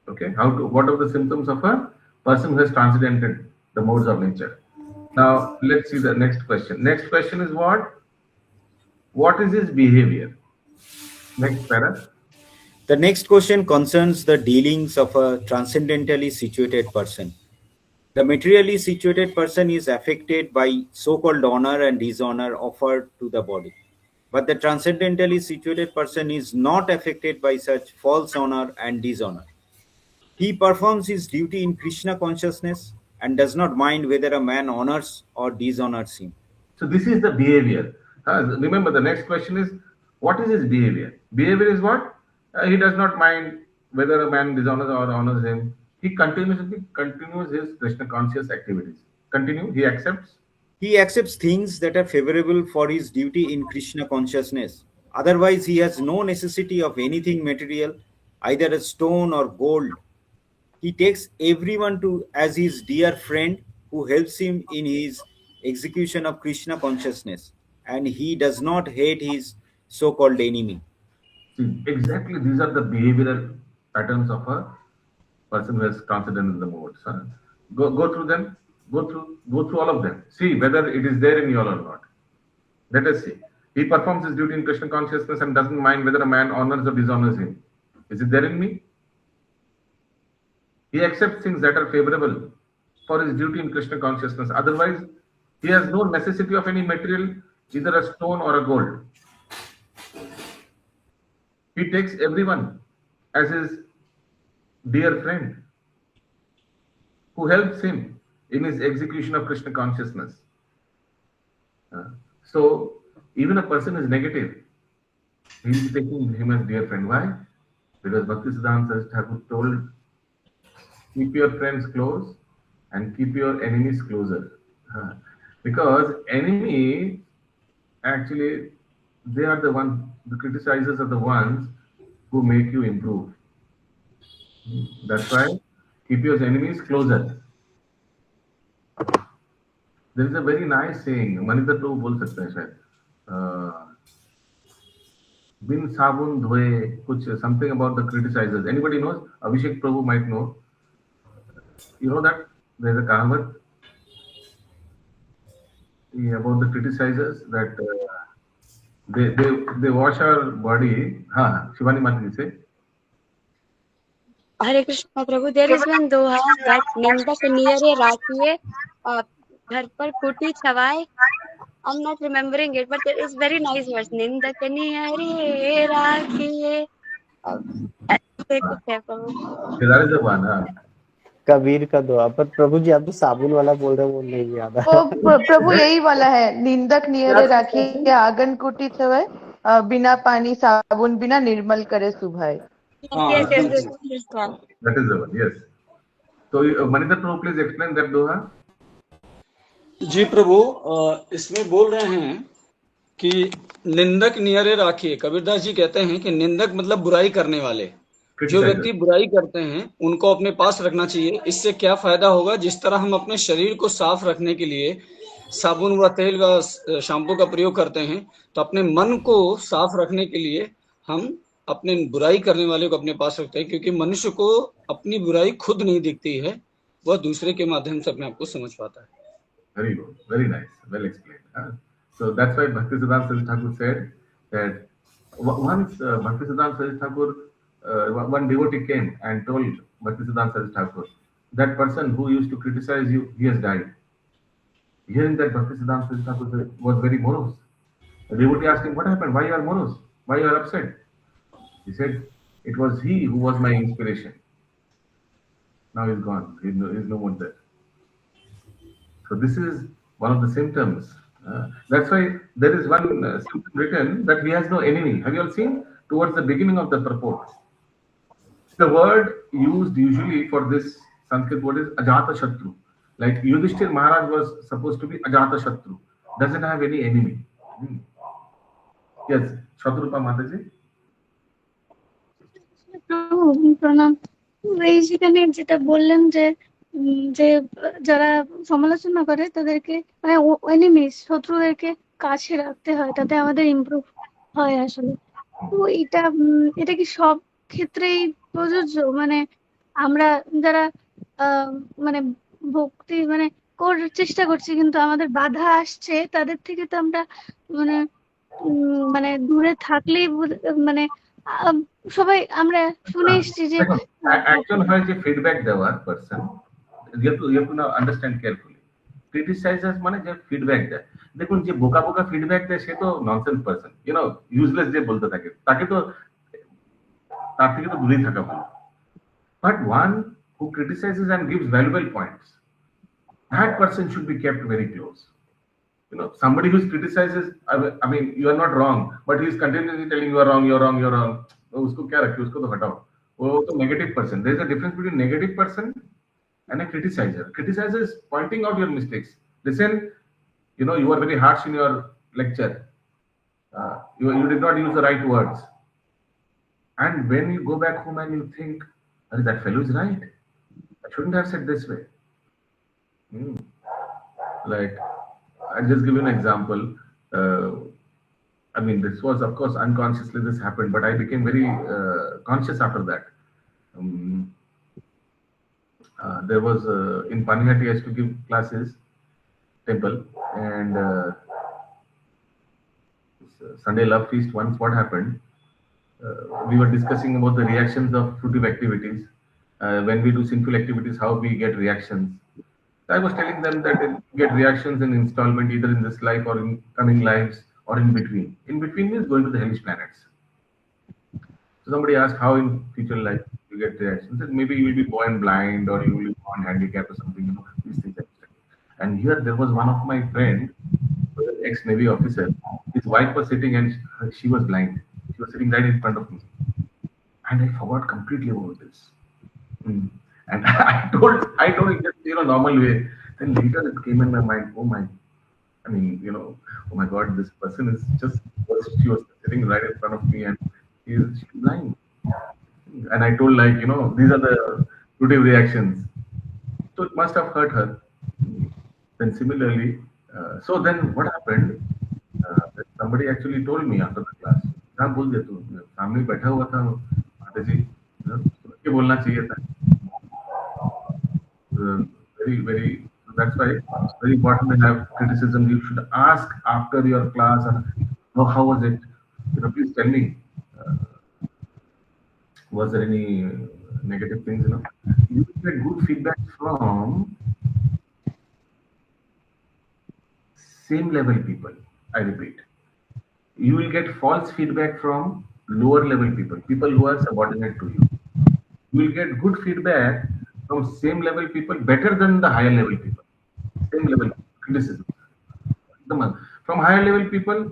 Okay. What are the symptoms of a person who has transcendented the modes of nature? Now let's see the next question. Next question is what? What is his behavior? Next para. The next question concerns the dealings of a transcendentally situated person. The materially situated person is affected by so-called honor and dishonor offered to the body. But the transcendentally situated person is not affected by such false honor and dishonor. He performs his duty in Krishna consciousness and does not mind whether a man honors or dishonors him. So this is the behavior. Remember, the next question is, what is his behavior? Behavior is what? He does not mind whether a man dishonors or honors him. He continues his Krishna conscious activities. Continue. He accepts. He accepts things that are favorable for his duty in Krishna consciousness. Otherwise, he has no necessity of anything material, either a stone or gold. He takes everyone to as his dear friend who helps him in his execution of Krishna consciousness, and he does not hate his so-called enemy. See, exactly these are the behavioral patterns of a person who has transcendented in the modes. Huh? Go through them. Go through all of them. See whether it is there in you all or not. Let us see. He performs his duty in Krishna consciousness and doesn't mind whether a man honors or dishonors him. Is it there in me? He accepts things that are favorable for his duty in Krishna consciousness. Otherwise, he has no necessity of any material, either a stone or a gold. He takes everyone as his dear friend who helps him in his execution of Krishna consciousness. So, even a person is negative, he is taking him as dear friend. Why? Because Bhaktisiddhanta Thakur told, keep your friends close and keep your enemies closer. Because enemy, actually, they are the ones, the criticizers are the ones who make you improve. That's why keep your enemies closer. There is a very nice saying, Manita Prabhu बोल सकते हैं शायद, बिन साबुन धोए कुछ, something about the criticizers. Anybody knows? Abhishek Prabhu might know. You know that there is a kahavat about the criticizers that they wash our body. हाँ, शिवानी माता जी से. Hare Krishna Prabhu, there is one doha that निंदक नियरे राखिए घर पर कुटी छवाए. I'm not remembering it, but it is very nice verse. निंदक नियरे राखिए. ऐसे कुछ है प्रभु. That is the one. हाँ. कबीर का दुआ. पर प्रभु जी आप तो साबुन वाला बोल रहे हो, वो नहीं याद है. वो प्रभु यही वाला है, निंदक नियरे राखिए आंगन कुटी छवाए, बिना पानी साबुन बिना निर्मल करे सुभाए. Yes, yes, yes. That is the one. Yes. So Manita Prabhu, please explain that doha. जी प्रभु, इसमें बोल रहे हैं कि निंदक नियरे राखिए. कबीरदास जी कहते हैं कि निंदक मतलब बुराई करने वाले. जो व्यक्ति बुराई करते हैं उनको अपने पास रखना चाहिए. इससे क्या फायदा होगा? जिस तरह हम अपने शरीर को साफ रखने के लिए साबुन व तेल व शैम्पू का प्रयोग करते हैं, तो अपने मन को साफ रखने के लिए हम अपने बुराई करने वाले को अपने पास रखते हैं, क्योंकि मनुष्य को अपनी बुराई खुद नहीं दिखती है, वह दूसरे के माध्यम से अपने आप को समझ पाता है. Very good, very nice, well explained. So that's why Bhaktisiddhanta Thakur said that once Bhaktisiddhanta Thakur, one devotee came and told Bhaktisiddhanta Thakur, that person who used to criticize you, he has died. Hearing that, Bhaktisiddhanta Thakur was very morose. The devotee asked him, what happened? Why you are morose? Why you are upset? He said, it was he who was my inspiration. Now he's gone. He's no more there. So this is one of the symptoms. That's why there is one symptom written that he has no enemy. Have you all seen towards the beginning of the purport? The word used usually for this Sanskrit word is Ajata Shatru. Like Yudhishthir Maharaj was supposed to be Ajata Shatru. Doesn't have any enemy. Yes, Shatrupa Mataji. প্রণাম. এই যেখানে যেটা বললেন যে যে যারা সমালোচনা করে তাদেরকে মানে এনিমিস শত্রুদেরকে কাছে রাখতে হয়, তাতে আমাদের ইমপ্রুভ হয় আসলে. তো এটা কি সব ক্ষেত্রেই প্রযোজ্য? মানে আমরা যারা মানে ভক্তি মানে করার চেষ্টা করছি কিন্তু আমাদের বাধা আসছে, তাদের থেকে তো আমরা মানে মানে দূরে থাকলেই মানে সবাই আমরা শুনে এসেছি যে একজন হয় যে ফিডব্যাক দেওয়ার person, you have to now understand carefully. Criticizers মানে যে ফিডব্যাক দেয়, দেখুন যে বোকা বোকা ফিডব্যাক দেয় সে তো ননসেন্স পারসন, ইউজলেস যে বলতে থাকে, তার থেকে তো দূরেই থাকা ভালো. But one who criticizes and gives valuable points, that person should be kept very close. Somebody who criticizes, I mean, you are not wrong, but he is continuously telling you are wrong, you are wrong, you are wrong. उसको क्या रखिए, उसको तो हटाओ. वो तो negative person. There is a difference between negative person and a criticizer. Criticizer is pointing out your mistakes. Listen, you are very harsh in your lecture. You did not use the right words. And when you go back home and you think, that fellow is right. I shouldn't have said this way. Like, I'll just give you an example. I mean, this was, of course, unconsciously this happened, but I became very conscious after that. There was, in Panihati, I used to give classes, temple, and Sunday Love Feast, once what happened, we were discussing about the reactions of fruitive activities. When we do sinful activities, how we get reactions. I was telling them that you get reactions in installment, either in this life or in coming lives or in between. In between means going to the hellish planets. So somebody asked how in future life you get reactions. That maybe you will be born blind or you will be born handicapped or something, these things. And here there was one of my friend, ex-Navy officer. His wife was sitting and she was blind. She was sitting right in front of me. And I forgot completely about this. And I told it just normal way. Then later it came in my mind. Oh my God, this person is just. She was sitting right in front of me, and she's blind. And I told these are the fruitive reactions. So it must have hurt her. Then similarly, so then what happened? Somebody actually told me after the class. क्या बोल दे तू सामने बैठा हुआ था माता जी क्या बोलना चाहिए था very that's why very important to have criticism. You should ask after your class how was it, please tell me, was there any negative things, you get good feedback from same level people. I repeat, you will get false feedback from lower level people who are subordinate to you. You will get good feedback from same level people, better than the higher level people. Same level criticism. From higher level people,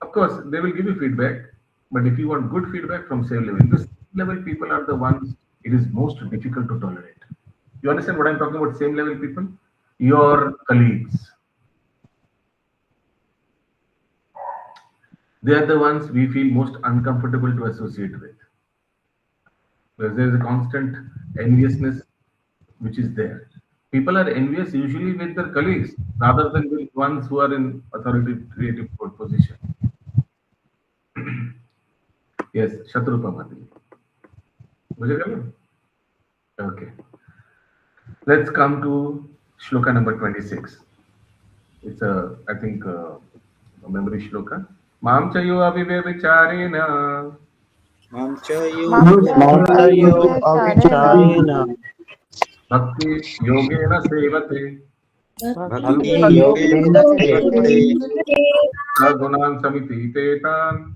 of course, they will give you feedback. But if you want good feedback from same level, because same level people are the ones it is most difficult to tolerate. You understand what I'm talking about? Same level people, your colleagues. They are the ones we feel most uncomfortable to associate with. Because there is a constant enviousness which is there. People are envious usually with their colleagues rather than with ones who are in authoritative position. Yes, Shatrupa Mati. Okay. Let's come to shloka number 26. It's I think, a memory shloka. Mam chayo avivecharena. Mam chayo avicharena. Bhakti yogena sevate. Bhakti yogena sevate. Sagunan samiti tetan.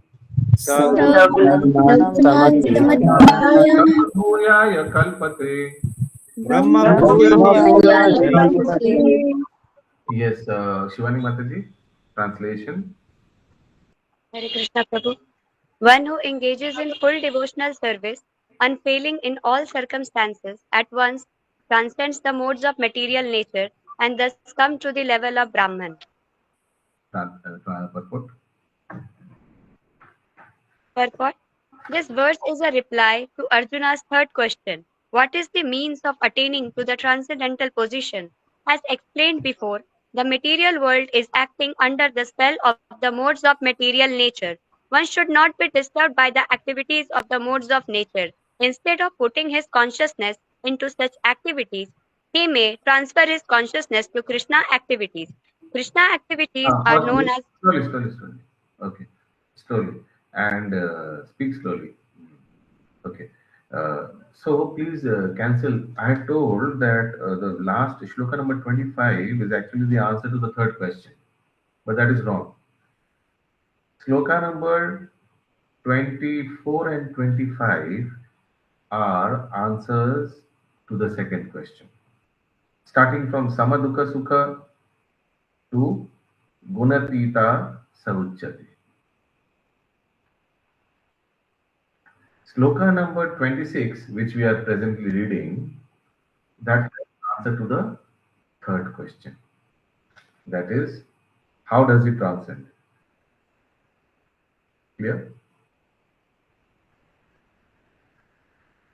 Sadgunam samatitaya. Brahmabhuyaya kalpate. Brahma Yes, Shivani Mataji, translation. Hare Krishna Prabhu. One who engages in full devotional service, unfailing in all circumstances, at once transcends the modes of material nature and thus comes to the level of Brahman. Purport. Purport. This verse is a reply to Arjuna's third question. What is the means of attaining to the transcendental position? As explained before, the material world is acting under the spell of the modes of material nature. One should not be disturbed by the activities of the modes of nature. Instead of putting his consciousness into such activities, he may transfer his consciousness to Krishna activities. Krishna activities are known as... Slowly. Okay. Slowly. And speak slowly. Okay. So please cancel. I had told that the last shloka number 25 is actually the answer to the third question. But that is wrong. Shloka number 24 and 25 are answers to the second question. Starting from Samadukha Sukha to Gunatita Saruchati. Shloka number 26, which we are presently reading, that answer to the third question. That is, how does it transcend? Clear?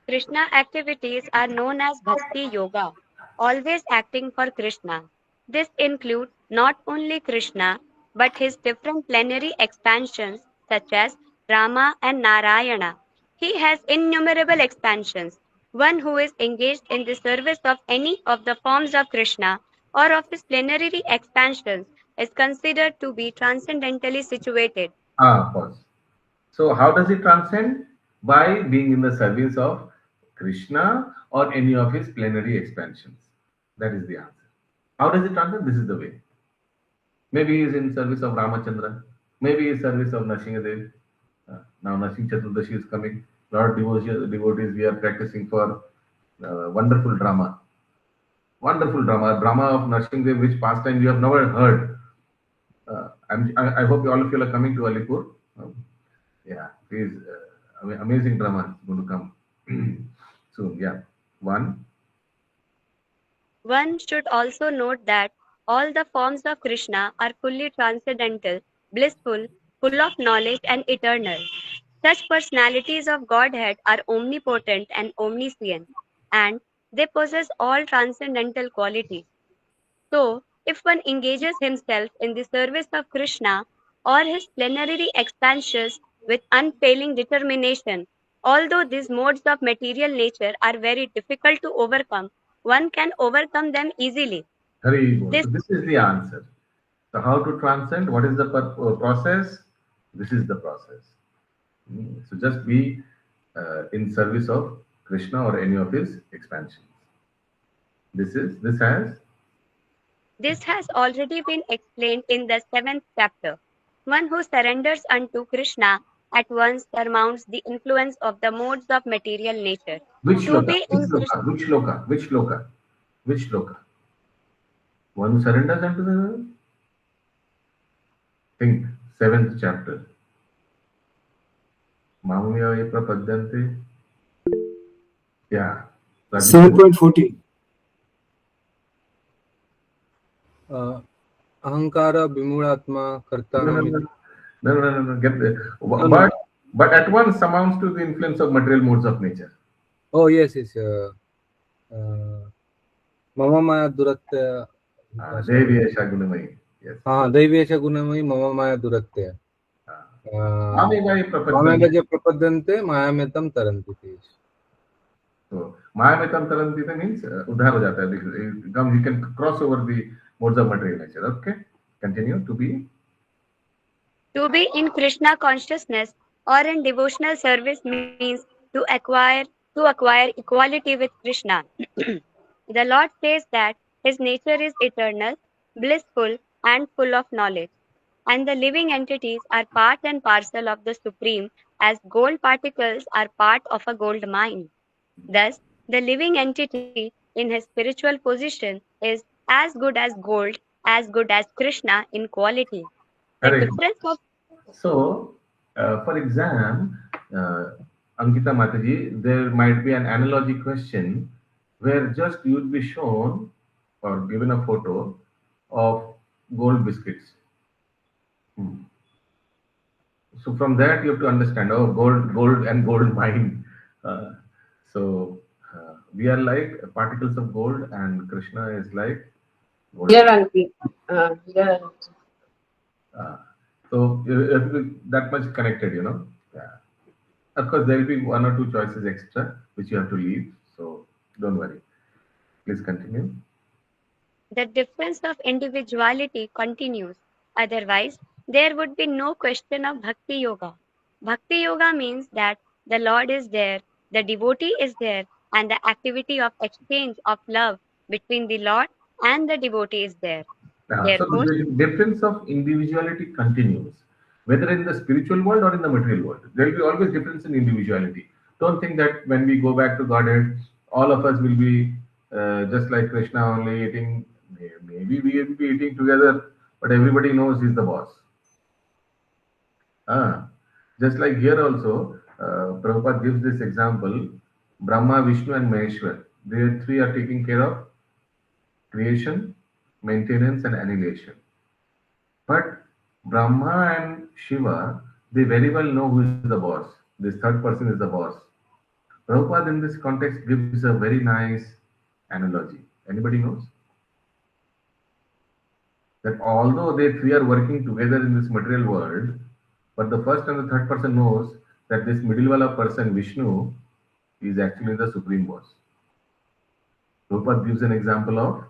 Krishna activities are known as Bhakti Yoga, always acting for Krishna. This includes not only Krishna, but his different plenary expansions such as Rama and Narayana. He has innumerable expansions. One who is engaged in the service of any of the forms of Krishna or of his plenary expansions is considered to be transcendentally situated. Pause. So how does it transcend? By being in the service of Krishna or any of his plenary expansions. That is the answer. How does it transcend? This is the way. Maybe he is in service of Ramachandra. Maybe he is in service of Nrsimhadev. Now Nrsimha Chaturdashi is coming. Lot of devotees we are practicing for wonderful drama. Wonderful drama. Drama of Nrsimhadev, which pastime you have never heard. I hope all of you are coming to Alipur. Yeah, please. Amazing drama is going to come soon. Yeah. One should also note that all the forms of Krishna are fully transcendental, blissful, full of knowledge, and eternal. Such personalities of Godhead are omnipotent and omniscient, and they possess all transcendental qualities. So, if one engages himself in the service of Krishna or his plenary expansions with unfailing determination, although these modes of material nature are very difficult to overcome, one can overcome them easily. Very good. This So this is the answer. So how to transcend? What is the process? This is the process. So just be in service of Krishna or any of his expansions. This has already been explained in the 7th chapter. One who surrenders unto Krishna at once surmounts the influence of the modes of material nature. Which shloka? One who surrenders unto the think 7th chapter. Mamumya prapadyante. Yeah. 7.14. Ahankara Bimuratma Karta. No. Get there. But at once amounts to the influence of material modes of nature. Oh, yes. Mama Maya Duratya. Devyesha Gunamayi. Yes. Devyesha Gunamayi Mama Maya Duratya. Mamaya Prapadyante Mayametam Taranti. So Mayametam Taranti means udhar ho jata hai. You can cross over the modes of material nature. Okay. Continue to be. To be in Krishna consciousness or in devotional service means to acquire equality with Krishna. The Lord says that his nature is eternal, blissful, and full of knowledge, and the living entities are part and parcel of the Supreme, as gold particles are part of a gold mine. Thus, the living entity in his spiritual position is as good as gold, as good as Krishna in quality. The difference of So, for exam, Ankita Mataji, there might be an analogy question where just you would be shown or given a photo of gold biscuits. So from that you have to understand, gold and gold mine. We are like particles of gold, and Krishna is like gold. So that much connected, Yeah. Of course, there will be one or two choices extra which you have to leave. So don't worry. Please continue. The difference of individuality continues. Otherwise, there would be no question of Bhakti Yoga. Bhakti Yoga means that the Lord is there, the devotee is there, and the activity of exchange of love between the Lord and the devotee is there. So the difference of individuality continues, whether in the spiritual world or in the material world. There will be always difference in individuality. Don't think that when we go back to Godhead, all of us will be just like Krishna, only eating. Maybe we will be eating together, but everybody knows he's the boss. Just like here also, Prabhupada gives this example: Brahma, Vishnu, and Maheshwar. They three are taking care of creation, maintenance, and annihilation. But Brahma and Shiva, they very well know who is the boss. This third person is the boss. Prabhupada in this context gives a very nice analogy. Anybody knows? That although they three are working together in this material world, but the first and the third person knows that this middle wala person, Vishnu, is actually the supreme boss. Prabhupada gives an example of,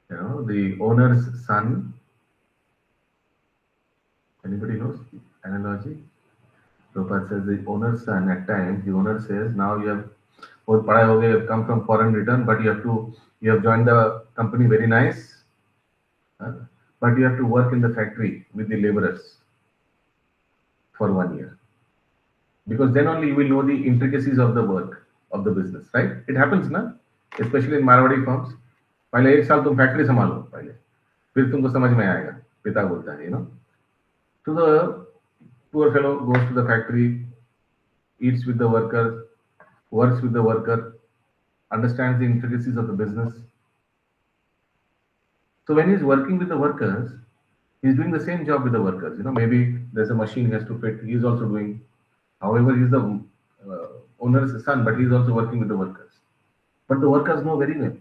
the owner's son. Anybody knows the analogy? Prabhupada says the owner's son, at times, the owner says, now you have come from foreign return, but you have joined the company, very nice, but you have to work in the factory with the laborers for 1 year. Because then only you will know the intricacies of the work, of the business, right? It happens, na? Especially in Marwadi firms. पहले 1 साल तुम factory संभालो पहले, फिर तुमको समझ में आएगा, पिता बोलता है, So the poor fellow goes to the factory, eats with the worker, works with the worker, understands the intricacies of the business. So when he's working with the workers, he's doing the same job with the workers. Maybe there's a machine he has to fit, he's also doing. However, he's the owner's son, but he's also working with the workers. But the workers know very well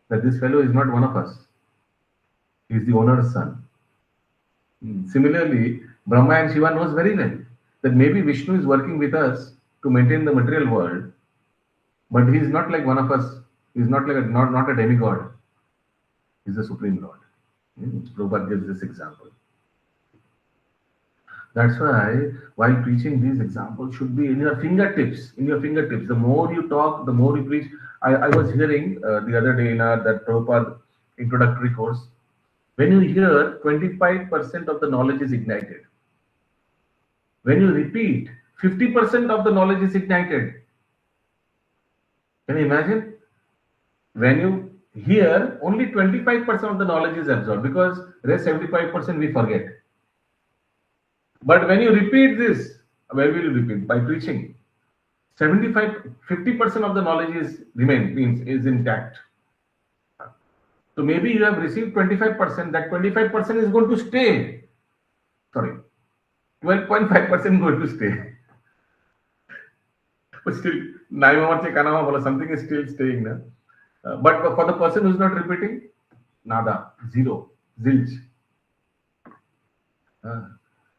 that this fellow is not one of us. He's the owner's son. Similarly, Brahma and Shiva knows very well that maybe Vishnu is working with us to maintain the material world, but he's not like one of us. He's not like not a demigod. He's the Supreme Lord. Prabhupada gives this example. That's why, while preaching, these examples should be in your fingertips. In your fingertips. The more you talk, the more you preach. I was hearing the other day in that Prabhupada introductory course, when you hear, 25% of the knowledge is ignited. When you repeat, 50% of the knowledge is ignited. Can you imagine? When you hear, only 25% of the knowledge is absorbed, because rest 75% we forget. But when you repeat this, where will you repeat? By preaching. 50% of the knowledge is intact. So maybe you have received 25%, that 25% is going to stay. Sorry, 12.5% going to stay. But still, something is still staying there. But for the person who is not repeating, nada, zero, zilch.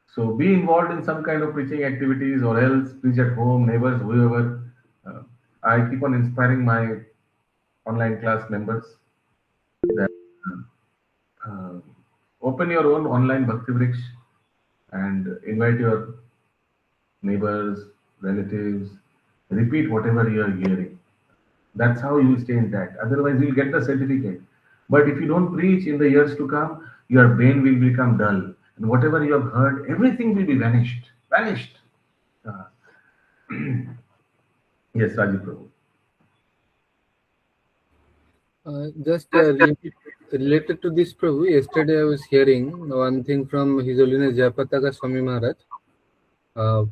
So be involved in some kind of preaching activities, or else preach at home, neighbors, whoever. I keep on inspiring my online class members that open your own online Bhakti Vriksh and invite your neighbors, relatives, repeat whatever you are hearing. That's how you will stay intact. Otherwise, you'll get the certificate. But if you don't preach in the years to come, your brain will become dull. And whatever you have heard, everything will be vanished. Vanished. Yes, Rajiv Prabhu. Just related to this, Prabhu, yesterday I was hearing one thing from His Holiness Jayapataka Swami Maharaj,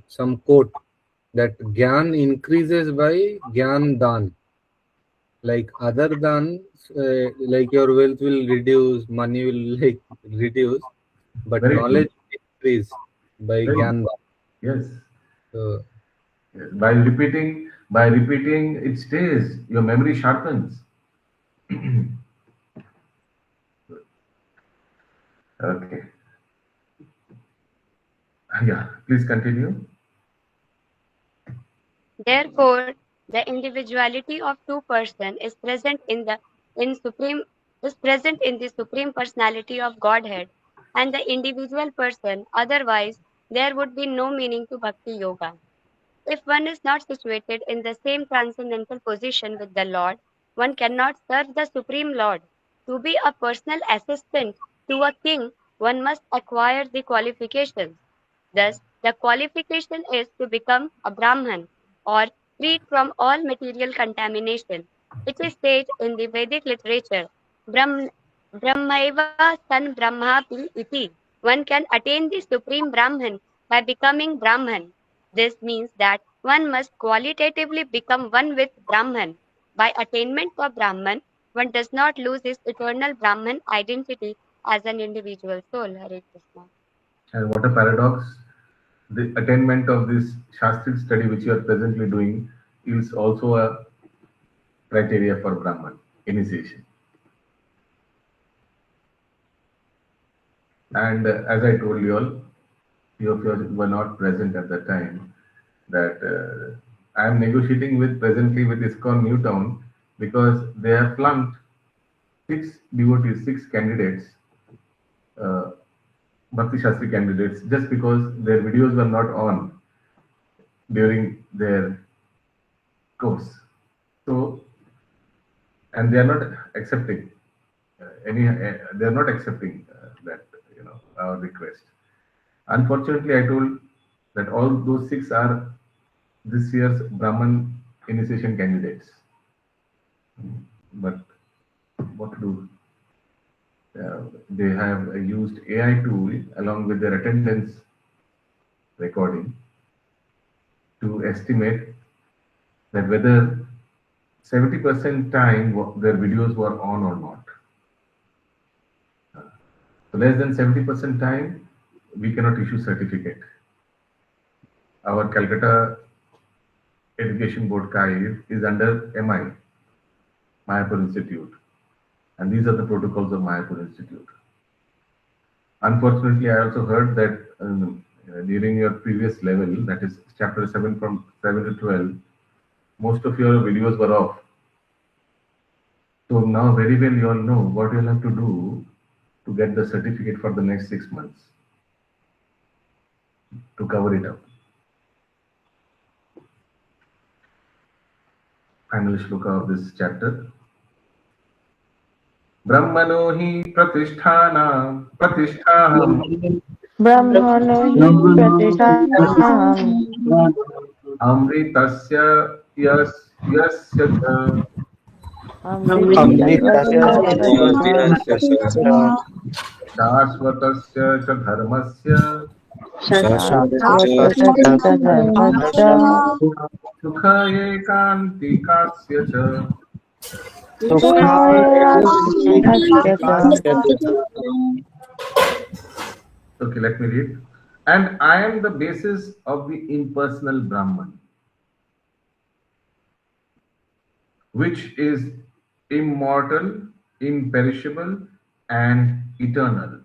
some quote that Gyan increases by Gyan Dan. Like other than, like your wealth will reduce, money will reduce, but Very knowledge good. will increase by Gyan Dan. Yes. So, yes. By repeating, it stays. Your memory sharpens. Okay. Yeah, please continue. Therefore, the individuality of two persons is present in the supreme personality of Godhead, and the individual person. Otherwise, there would be no meaning to Bhakti Yoga. If one is not situated in the same transcendental position with the Lord, one cannot serve the Supreme Lord. To be a personal assistant to a king, one must acquire the qualifications. Thus, the qualification is to become a Brahman, or freed from all material contamination. It is said in the Vedic literature, Brahmaiva san Brahmapi iti. One can attain the supreme Brahman by becoming Brahman. This means that one must qualitatively become one with Brahman. By attainment of Brahman, one does not lose his eternal Brahman identity as an individual soul. Hare Krishna. And what a paradox. the attainment of this Shastri study which you are presently doing is also a criteria for Brahman initiation. And as I told you all, few of you were not present at the time, that I am negotiating presently with ISKCON Newtown because they have flunked 6 devotees, 6 candidates, Bhakti Shastri candidates, just because their videos were not on during their course. So, and they are not accepting they are not accepting that our request. Unfortunately, I told that all those 6 are this year's Brahman initiation candidates. But what to do? They have used AI tool along with their attendance recording to estimate that whether 70% time their videos were on or not. So less than 70% time, we cannot issue certificate. Our Calcutta Education Board CAIF is under MI, Mayapur Institute. And these are the protocols of Mayapur Institute. Unfortunately, I also heard that during your previous level, that is chapter 7 from 7 to 12, most of your videos were off. So now very well you all know what you'll have to do to get the certificate for the next 6 months to cover it up. Final shloka of this chapter. Brahmano hi pratishthana pratishthaham Brahmano hi pratishthaham amritasya yasya cha amritasya shashvatasya cha dharmasya shashvatasya dharmasya sukhaye kantikasya cha. Okay, let me read. And I am the basis of the impersonal Brahman, which is immortal, imperishable, and eternal,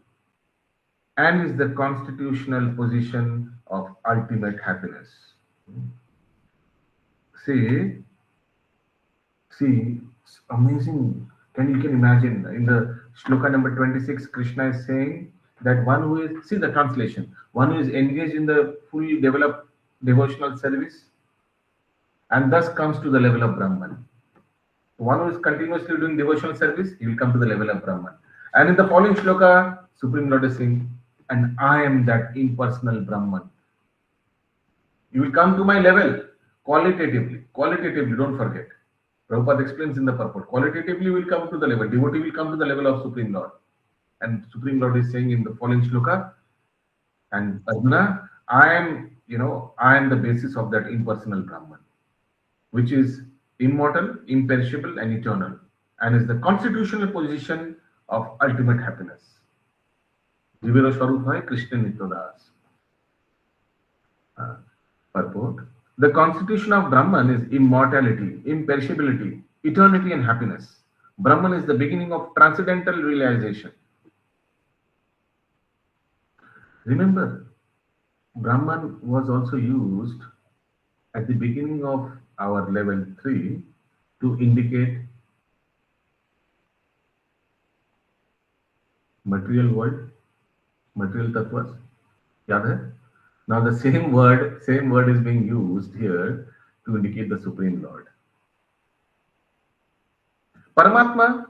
and is the constitutional position of ultimate happiness. See, amazing. You can imagine in the shloka number 26, Krishna is saying that one who is, see the translation, one who is engaged in the fully developed devotional service and thus comes to the level of Brahman. One who is continuously doing devotional service, he will come to the level of Brahman. And in the following shloka, Supreme Lord is saying, and I am that impersonal Brahman. You will come to my level qualitatively, don't forget. Prabhupada explains in the purport, qualitatively will come to the level, devotee will come to the level of Supreme Lord. And Supreme Lord is saying in the following shloka, and Arjuna, I am the basis of that impersonal Brahman, which is immortal, imperishable, and eternal, and is the constitutional position of ultimate happiness. Jivero Swarup hai Krishna Nityadas. Purport. The constitution of Brahman is immortality, imperishability, eternity, and happiness. Brahman is the beginning of transcendental realization. Remember, Brahman was also used at the beginning of our level 3 to indicate material world, material tattvas. Yaad hai? Now the same word is being used here to indicate the Supreme Lord. Paramatma,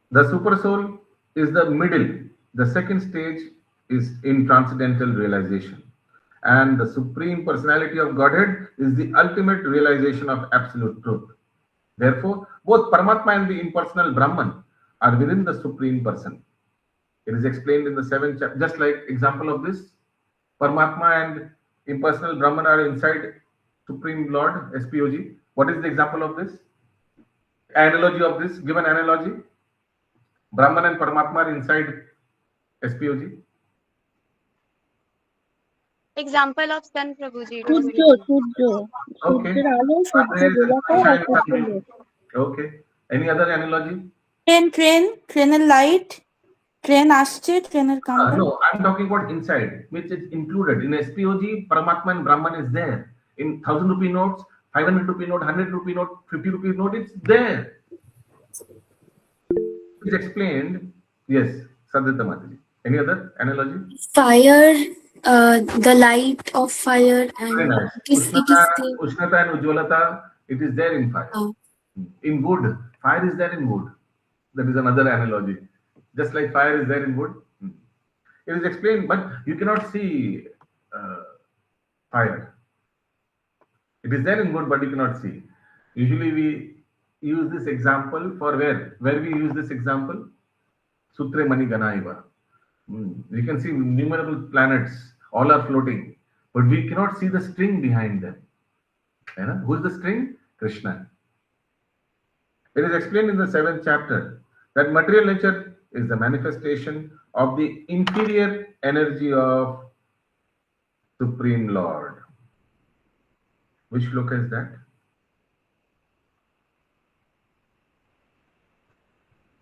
the super soul, is the middle. The second stage is in transcendental realization. And the Supreme Personality of Godhead is the ultimate realization of absolute truth. Therefore, both Paramatma and the impersonal Brahman are within the Supreme Person. It is explained in the 7th chapter, just like example of this. Paramatma and impersonal Brahman are inside Supreme Lord, SPOG. What is the example of this? Analogy of this, given analogy. Brahman and Paramatma are inside SPOG. Example of sun, Prabhuji, it was very Sujjo, good. Sujjo. Okay. Sujjor alo, Sun Sujjo rays and গোলাকার আর sunshine in Surya the লোক। Okay. Any other analogy? ট্রেনের light, train আসছে, ট্রেনের কামটা। No, I'm talking about inside, which is included. In SPOG, Paramatma and Brahman is there. In 1,000 rupee notes, 500 rupee note, 100 rupee note, 50 rupee note, it's there. It's explained. Yes, Sadhita Mataji. Any other analogy? Fire, the light of fire, Very and nice. it is there. Ushnata and Ujjwalata, it is there in fire. In wood, fire is there in wood. That is another analogy. Just like fire is there in wood. It is explained, but you cannot see fire. It is there in wood, but you cannot see. Usually we use this example for where? Where we use this example? Sutre Mani Ganaiva. We can see innumerable planets, all are floating, but we cannot see the string behind them. Who is the string? Krishna. It is explained in the 7th chapter that material nature is the manifestation of the inferior energy of Supreme Lord. Which shloka is that?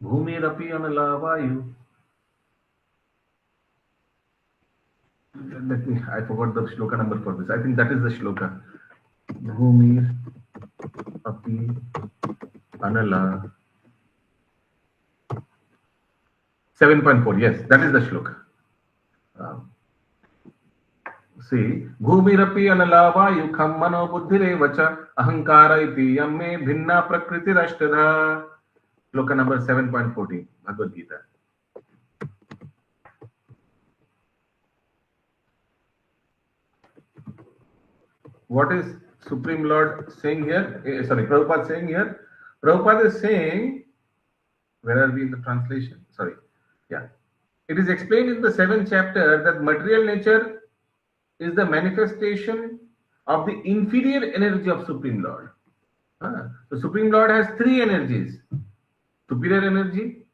Bhumirapi anala vayu. I forgot the shloka number for this. I think that is the shloka. Bhumir api anala. 7.4. Yes, that is the shloka. See, Bhumirapi anala vayu kham mano buddhirevacha ahankara iti yamme bhinna prakriti rashtadha. Shloka number 7.14, Bhagavad Gita. What is Supreme Lord saying here? Prabhupada saying here. Prabhupada is saying, where are we in the translation? It is explained in the 7th chapter that material nature is the manifestation of the inferior energy of Supreme Lord. The Supreme Lord has 3 energies. Superior energy,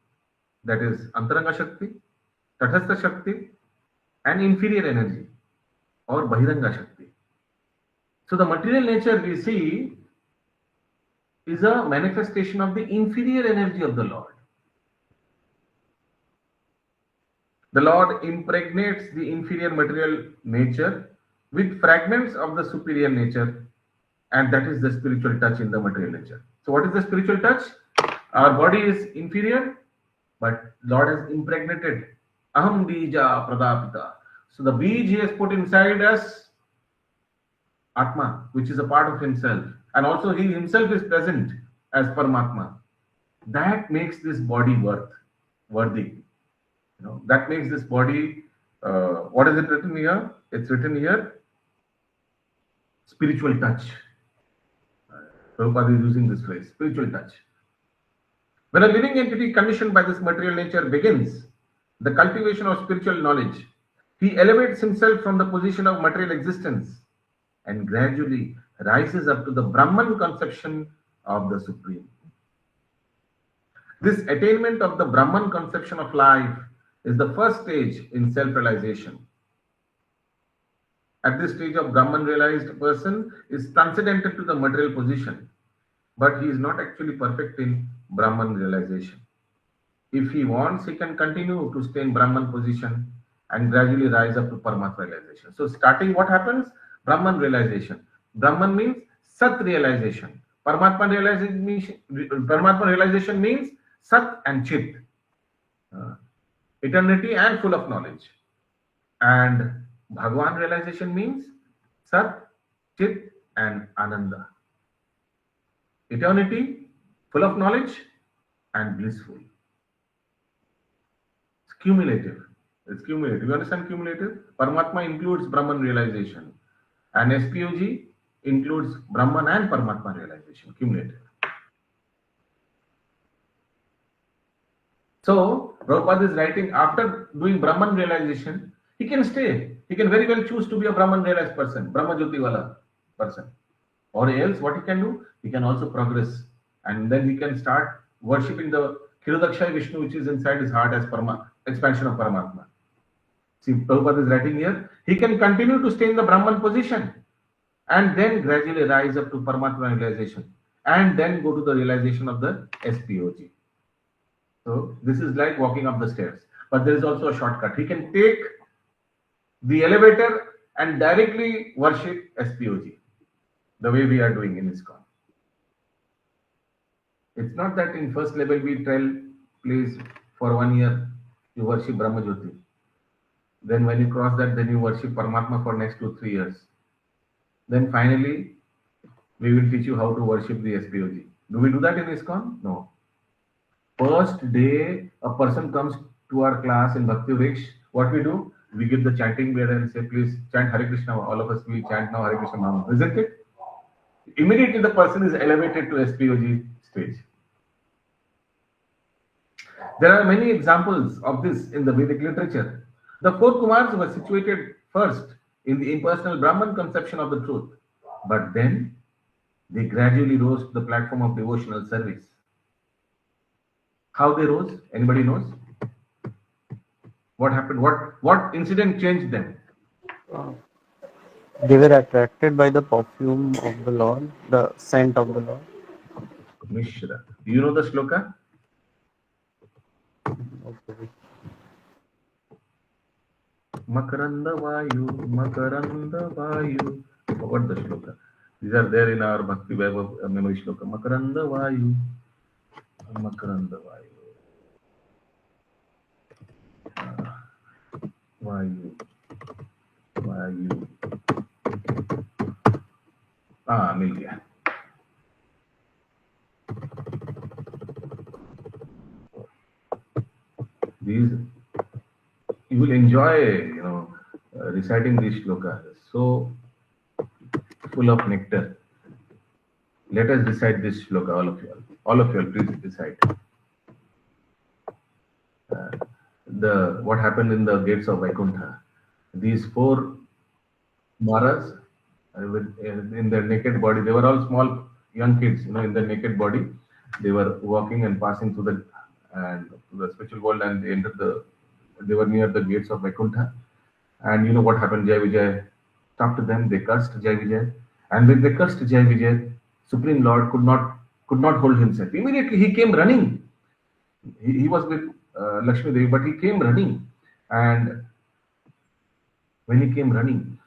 that is Antaranga Shakti, Tathastha Shakti, and inferior energy, or Bahiranga Shakti. So the material nature we see is a manifestation of the inferior energy of the Lord. The Lord impregnates the inferior material nature with fragments of the superior nature, and that is the spiritual touch in the material nature. So what is the spiritual touch? Our body is inferior, but Lord has impregnated. Aham bija pradapita. So the bij he has put inside us, Atma, which is a part of himself, and also he himself is present as Paramatma. That makes this body worthy. That makes this body, what is it written here? It's written here, spiritual touch. Prabhupada is using this phrase, spiritual touch. When a living entity conditioned by this material nature begins the cultivation of spiritual knowledge, he elevates himself from the position of material existence and gradually rises up to the Brahman conception of the Supreme. This attainment of the Brahman conception of life is the first stage in self-realization. At this stage of Brahman realized person is transcendental to the material position, but he is not actually perfect in Brahman realization. If he wants, he can continue to stay in Brahman position and gradually rise up to Paramatma realization. So starting what happens? Brahman realization. Brahman means Sat realization. Paramatma realization means Sat and Chit. Eternity and full of knowledge. And Bhagavan realization means Sat, Chit and Ananda. Eternity, full of knowledge and blissful. It's cumulative. You understand cumulative? Paramatma includes Brahman realization, and SPOG includes Brahman and Paramatma realization, cumulative. So Prabhupada is writing, after doing Brahman realization, he can stay. He can very well choose to be a Brahman realized person, Brahma Jyoti wala person. Or else what he can do? He can also progress, and then he can start worshipping the Kirudakshay Vishnu, which is inside his heart as expansion of Paramatma. See, Prabhupada is writing here, he can continue to stay in the Brahman position and then gradually rise up to Paramatma realization and then go to the realization of the SPOG. So this is like walking up the stairs. But there is also a shortcut. He can take the elevator and directly worship SPOG, the way we are doing in ISKCON. It's not that in first level we tell, please, for 1 year, you worship Brahma Jyoti. Then when you cross that, then you worship Paramatma for next 2-3 years. Then finally, we will teach you how to worship the SPOG. Do we do that in ISKCON? No. First day, a person comes to our class in Bhakti Vriksha, what we do? We give the chanting bead and say, please chant Hare Krishna. All of us will chant now Hare Krishna Mama. Isn't it? Immediately the person is elevated to SPOG stage. There are many examples of this in the Vedic literature. The 4 Kumars were situated first in the impersonal Brahman conception of the truth, but then they gradually rose to the platform of devotional service. How they rose? Anybody knows? What happened? What incident changed them? They were attracted by the perfume of the Lord, the scent of the Lord. Mishra. Do you know the shloka? Okay. Makaranda Vayu, Makaranda Vayu. Forgot the shloka. These are there in our Bhakti Vaibhav memory shloka. Makaranda Vayu, Makaranda Vayu. Vayu, Vayu. मिल गया. These you will enjoy, reciting these shlokas. So full of nectar. Let us recite this shloka, all of you. All of you, please recite. What happened in the gates of Vaikuntha? These 4 Maras, in their naked body, they were all small young kids, in their naked body. They were walking and passing through the spiritual world, and they were near the gates of Vaikuntha. And you know what happened? Jai Vijay talked to them. They cursed Jai Vijay, and when they cursed Jai Vijay, Supreme Lord could not hold himself. Immediately he came running. He was with Lakshmi Devi, but he came running, and when he came running,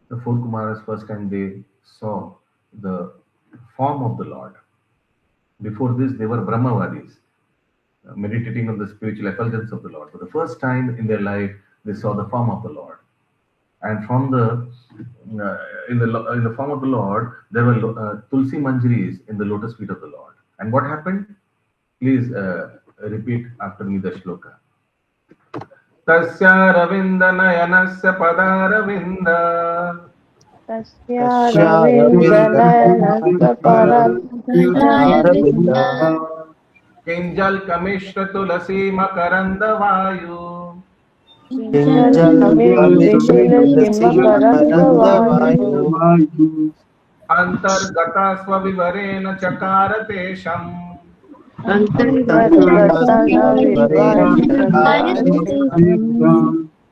the 4 Kumaras first time they saw the form of the Lord. Before this, they were Brahmavadis, meditating on the spiritual effulgence of the Lord. For the first time in their life, they saw the form of the Lord. And from in the form of the Lord, there were Tulsi Manjaris in the lotus feet of the Lord. And what happened? Please repeat after me the shloka. Tasya Ravinda Nayanasya Padaravinda. Tasya Ravinda Nayanasya Padaravinda. Kinjal Kamishra Tulasi Makaranda Vayu. Kinjal Kamishra Tulasi Makaranda Vayu. Antargata Swavivarena Chakarate Sham.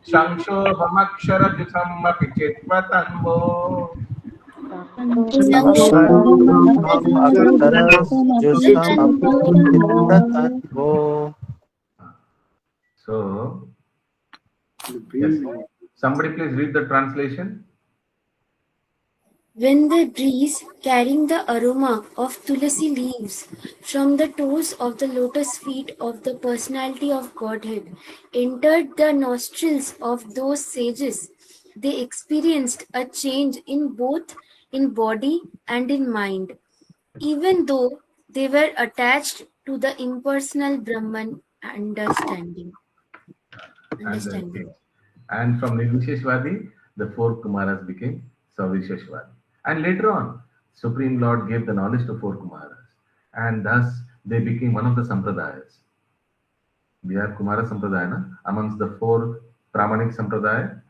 Shangshohamakshara Chitvatanvo. So, yes. Somebody please read the translation. When the breeze carrying the aroma of tulasi leaves from the toes of the lotus feet of the personality of Godhead entered the nostrils of those sages, they experienced a change in both in body and in mind, even though they were attached to the impersonal Brahman understanding. And from Nirvisheshwadi, the 4 Kumaras became Savisheshwadi. And later on, Supreme Lord gave the knowledge to 4 Kumaras. And thus, they became one of the Sampradayas. We have Kumara Sampradaya amongst the 4 Brahmanic Sampradaya.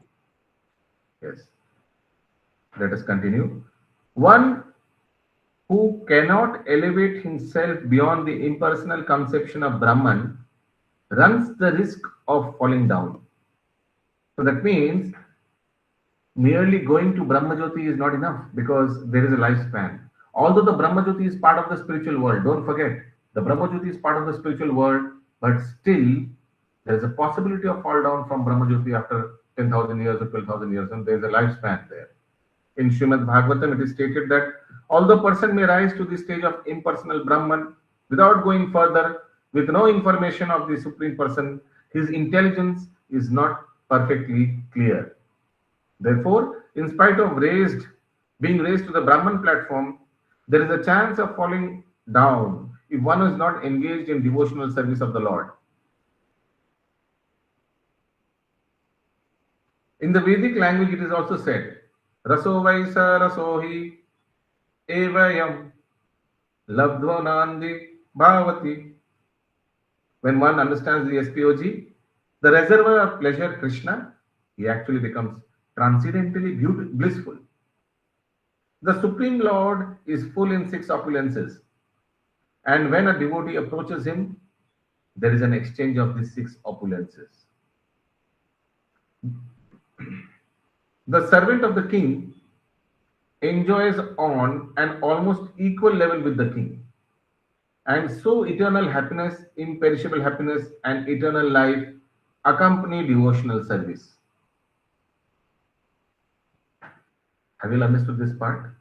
Yes. Let us continue. One who cannot elevate himself beyond the impersonal conception of Brahman runs the risk of falling down. So that means merely going to Brahmajyoti is not enough, because there is a lifespan. Although the Brahmajyoti is part of the spiritual world, don't forget, the Brahmajyoti is part of the spiritual world, but still there is a possibility of fall down from Brahmajyoti after 10,000 years or 12,000 years, and there is a lifespan there. In Srimad Bhagavatam, it is stated that although person may rise to the stage of impersonal Brahman without going further, with no information of the Supreme Person, his intelligence is not perfectly clear. Therefore, in spite of being raised to the Brahman platform, there is a chance of falling down if one is not engaged in devotional service of the Lord. In the Vedic language, it is also said, Raso Vaisa Rasohi Evayam Labdvanandi Bhavati. When one understands the SPOG, the reservoir of pleasure, Krishna, he actually becomes transcendently blissful. The Supreme Lord is full in 6 opulences, and when a devotee approaches him, there is an exchange of these 6 opulences. The servant of the king enjoys on an almost equal level with the king, and so eternal happiness, imperishable happiness, and eternal life accompany devotional service. Have you understood this part?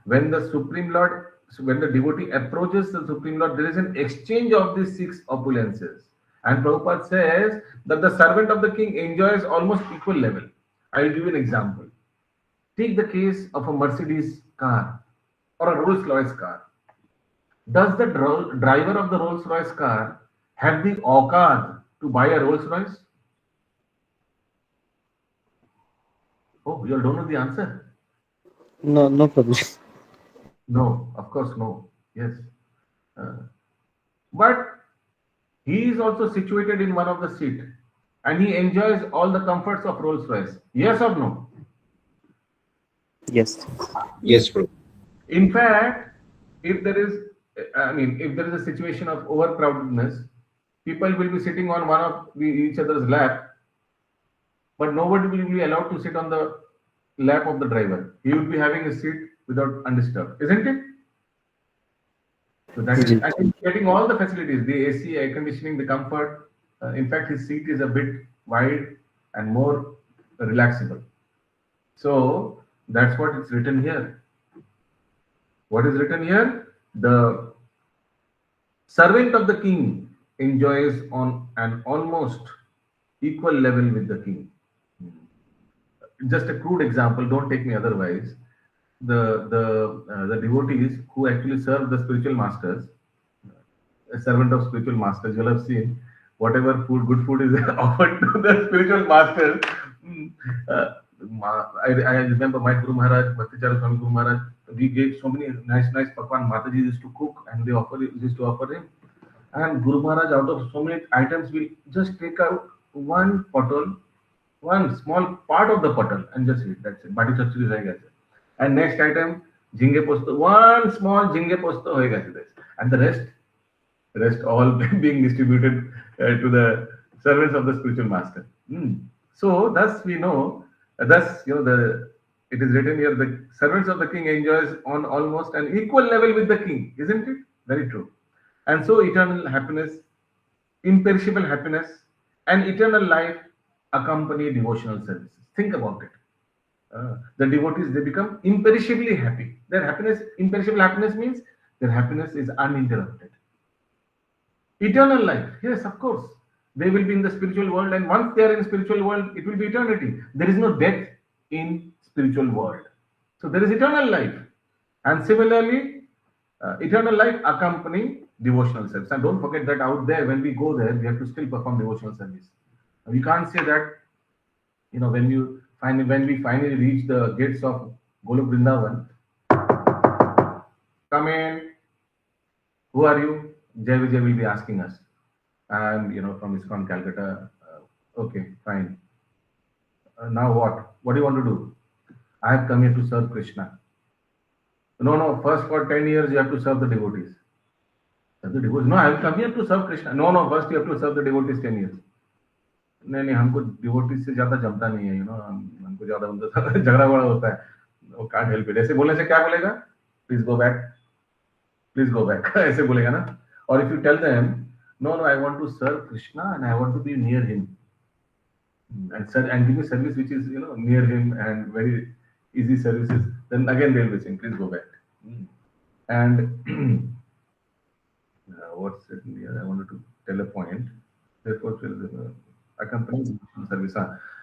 When the Supreme Lord, when the devotee approaches the Supreme Lord, there is an exchange of these 6 opulences. And Prabhupada says that the servant of the king enjoys almost equal level. I will give you an example. Take the case of a Mercedes car or a Rolls-Royce car. Does the driver of the Rolls-Royce car have the awqat to buy a Rolls-Royce? Oh, you all don't know the answer? No, no, Prabhuji. No, of course no. Yes. But he is also situated in one of the seat, and he enjoys all the comforts of Rolls-Royce. Yes or no? Yes. Yes, Prabhu. In fact, if there is a situation of overcrowdedness, people will be sitting on one of each other's lap, but nobody will be allowed to sit on the lap of the driver. He would be having a seat without undisturbed, isn't it? So that is, and he's getting all the facilities, the AC, air conditioning, the comfort. In fact, his seat is a bit wide and more relaxable. So that's what is written here. What is written here? The servant of the king enjoys on an almost equal level with the king. Just a crude example, don't take me otherwise. The devotees who actually serve the spiritual masters, a servant of spiritual masters, you'll have seen whatever good food is offered to the spiritual masters. I remember my Guru Maharaj, Bhakti Swami Guru Maharaj, we gave so many nice pakwan Mataji used to cook, and they used to offer him. And Guru Maharaj, out of so many items, will just take out one pottle, one small part of the pottle, and just eat. That's it. Bati Shastri rahega. And next item, jhinge posto, one small jhinge posto hoega. And the rest all being distributed to the servants of the spiritual master. So thus we know, it is written here, the servants of the king enjoys on almost an equal level with the king, isn't it? Very true. And so eternal happiness, imperishable happiness, and eternal life accompany devotional services. Think about it. The devotees, they become imperishably happy. Their happiness, imperishable happiness means their happiness is uninterrupted. Eternal life, yes, of course. They will be in the spiritual world, and once they are in spiritual world, it will be eternity. There is no death in spiritual world. So there is eternal life. And similarly, eternal life accompany devotional service. And don't forget that out there, when we go there, we have to still perform devotional service. We can't say that, when we finally reach the gates of Golok Vrindavan, come in, who are you? Jai Vijay will be asking us. I'm, from ISKCON Calcutta. Okay, fine. Now what? What do you want to do? I have come here to serve Krishna. No, first for 10 years you have to serve the devotees. Serve the devotees. No, I have come here to serve Krishna. No, first you have to serve the devotees 10 years. नहीं हमको devotees से ज्यादा जमता नहीं है, हमको ज्यादा उनसे झगड़ा बड़ा होता है, वो कांट हेल्प इट। ऐसे बोलने से क्या बोलेगा, please go back, please go back ऐसे बोलेगा ना। और if you tell them no no I want to serve Krishna and I want to be near him and give me service which is near him and very easy services, then again they'll be saying please go back. And what's it here, I wanted to tell a point, therefore accompany service.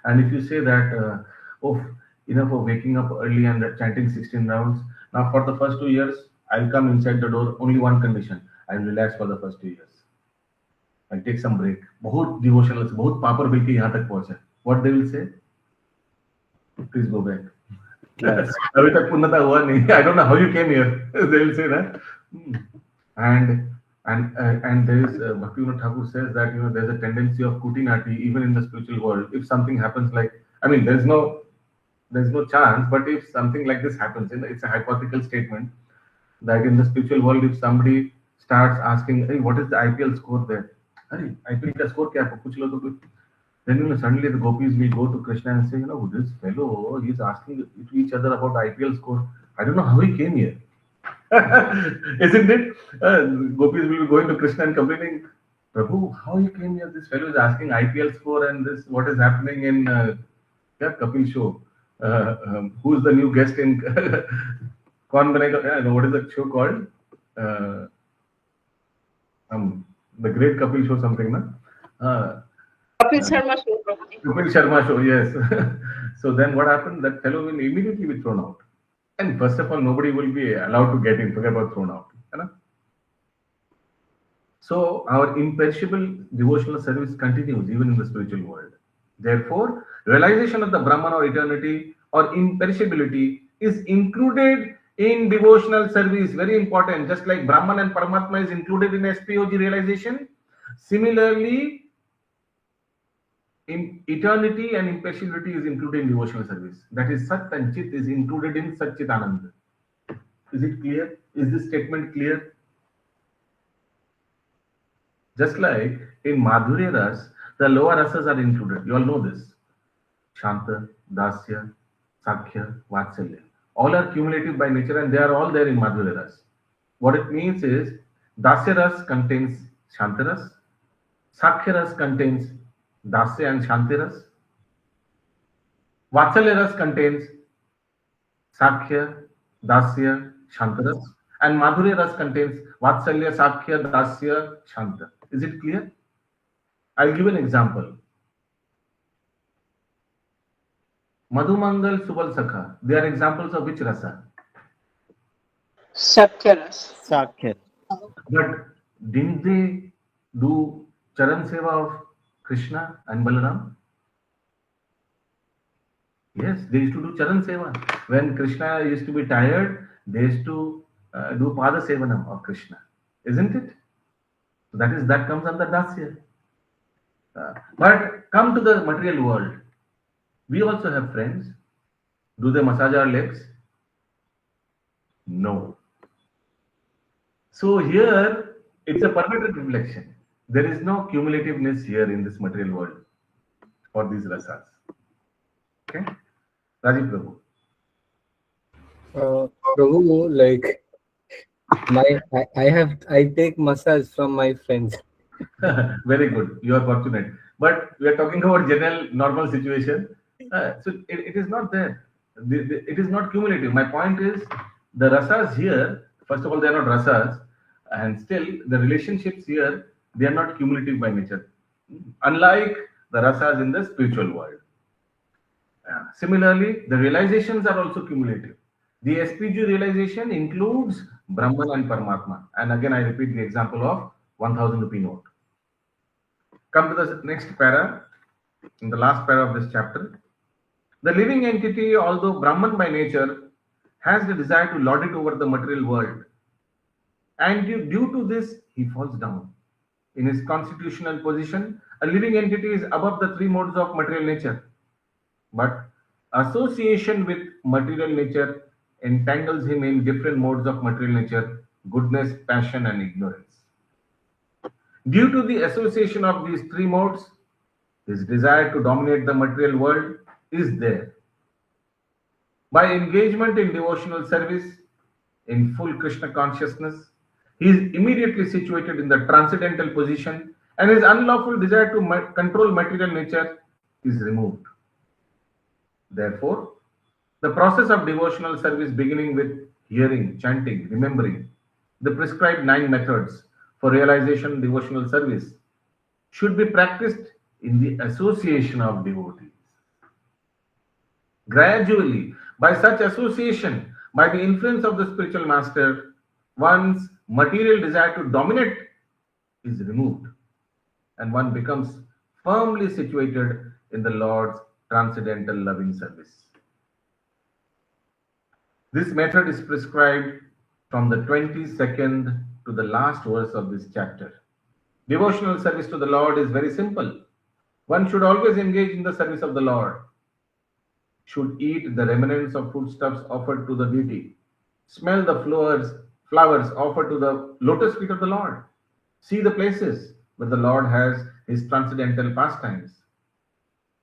And if you say that oh enough of waking up early and chanting 16 rounds, now for the first 2 years I'll come inside the door, only one condition, I'll relax for the first 2 years, I'll take some break, बहुत devotional, बहुत पापर bill के यहाँ तक पहुंचे, what they will say, please go back. अभी तक पूर्णता हुआ नहीं, I don't know how you came here they will say that. And there is Bhaktivinoda Thakur says that there's a tendency of kutinati even in the spiritual world. If something happens, like, I mean there's no chance, but if something like this happens, it's a hypothetical statement that in the spiritual world if somebody starts asking, hey, what is the IPL score there, hey, IPL ka score kya hai, puch lo to kuch. Then suddenly the gopis will go to Krishna and say, this fellow, he's asking to each other about IPL score, I don't know how he came here. Isn't it? Gopis will be going to Krishna and complaining, Prabhu, how you came here? This fellow is asking IPL score and this, what is happening in Kapil show? Who's the new guest in Kaun Banega? What is the show called? The Great Kapil Show, something, na? Kapil Sharma show. Kapil Sharma show, yes. So then what happened? That fellow will immediately be thrown out. And first of all, nobody will be allowed to get in, forget about thrown out. So our imperishable devotional service continues even in the spiritual world. Therefore, realization of the Brahman or eternity or imperishability is included in devotional service. Very important. Just like Brahman and Paramatma is included in SPOG realization, similarly, in eternity and imperishability is included in devotional service. That is, Sat and Chit is included in Sat Chit Anand. Is it clear? Is this statement clear? Just like in Madhurya Ras, the lower rasas are included. You all know this. Shanta, Dasya, Sakhya, Vatsalya. All are cumulative by nature and they are all there in Madhurya Ras. What it means is, Dasya Ras contains Shanta Ras, Sakhya Ras contains Dasya and Shanti Ras, Vatsalya Ras contains Sakhya, Dasya, Shanta Ras, and Madhurya Ras contains Vatsalya, Sakhya, Dasya, Shanta. Is it clear? I'll give an example. Madhumangal, Subal Sakha, they are examples of which rasa? Sakhya Ras. Sakhya. But didn't they do Charan Seva of Krishna and Balaram? Yes, they used to do Charan Seva. When Krishna used to be tired, they used to do Pada Sevanam of Krishna. Isn't it? That comes under Dasya. But come to the material world. We also have friends. Do they massage our legs? No. So here, it's a permitted reflection. There is no cumulativeness here in this material world for these rasas. Okay? Rajiv Prabhu. Prabhu, like I take massage from my friends. Very good. You are fortunate. But we are talking about general normal situation. So it is not there. It is not cumulative. My point is, the rasas here, first of all, they are not rasas, and still the relationships here, they are not cumulative by nature, unlike the rasas in the spiritual world. Similarly, the realizations are also cumulative. The SPG realization includes Brahman and Paramatma. And again, I repeat the example of 1000 rupee note. Come to the next para, in the last para of this chapter. The living entity, although Brahman by nature, has the desire to lord it over the material world. And due to this, he falls down. In his constitutional position, a living entity is above the three modes of material nature. But association with material nature entangles him in different modes of material nature: goodness, passion, and ignorance. Due to the association of these three modes, His desire to dominate the material world is there. By engagement in devotional service, in full Krishna consciousness, he is immediately situated in the transcendental position, and his unlawful desire to control material nature is removed. Therefore, the process of devotional service, beginning with hearing, chanting, remembering the prescribed 9 methods for realization devotional service, should be practiced in the association of devotees. Gradually, by such association, by the influence of the spiritual master, one's material desire to dominate is removed, and one becomes firmly situated in the Lord's transcendental loving service. This method is prescribed from the 22nd to the last verse of this chapter. Devotional service to the Lord is very simple. One should always engage in the service of the Lord, should eat the remnants of foodstuffs offered to the deity, smell the flowers offered to the lotus feet of the Lord, see the places where the Lord has his transcendental pastimes,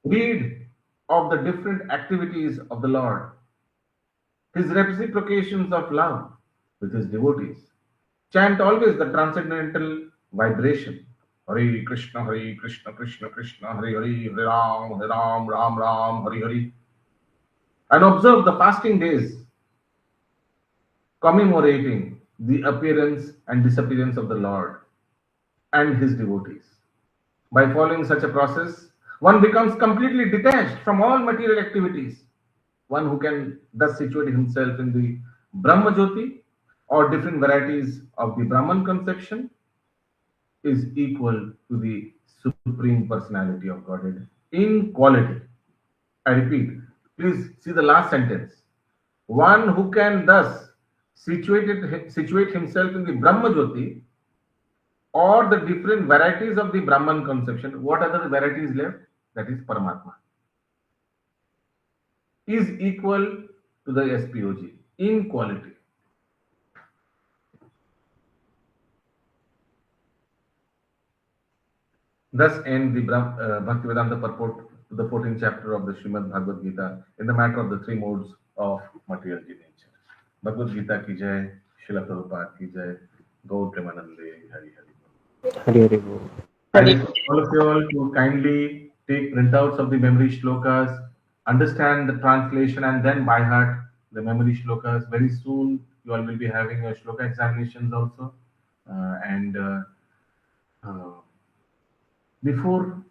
read of the different activities of the Lord, his reciprocations of love with his devotees. Chant always the transcendental vibration. Hare Krishna, Krishna Krishna, Hare Hare, Hare Ram, Ram Ram, Hare Hare. And observe the fasting days commemorating the appearance and disappearance of the Lord and his devotees. By following such a process, one becomes completely detached from all material activities. One who can thus situate himself in the Brahma Jyoti or different varieties of the Brahman conception is equal to the Supreme Personality of Godhead in quality. I repeat, please see the last sentence. One who can thus situate himself in the Brahma Jyoti or the different varieties of the Brahman conception. What are the varieties left? That is Paramatma. Is equal to the SPOG in quality. Thus ends the Bhaktivedanta purport to the 14th chapter of the Srimad Bhagavad Gita in the matter of the 3 modes of material nature. Bhagavad Gita ki jai, Srila Prabhupada ki jai, Gaur Premanande, Hari Hari. Hari Hari Bol. I request all of you all to kindly take printouts of the memory shlokas, understand the translation, and then by heart the memory shlokas. Very soon you all will be having a shloka examinations also. Before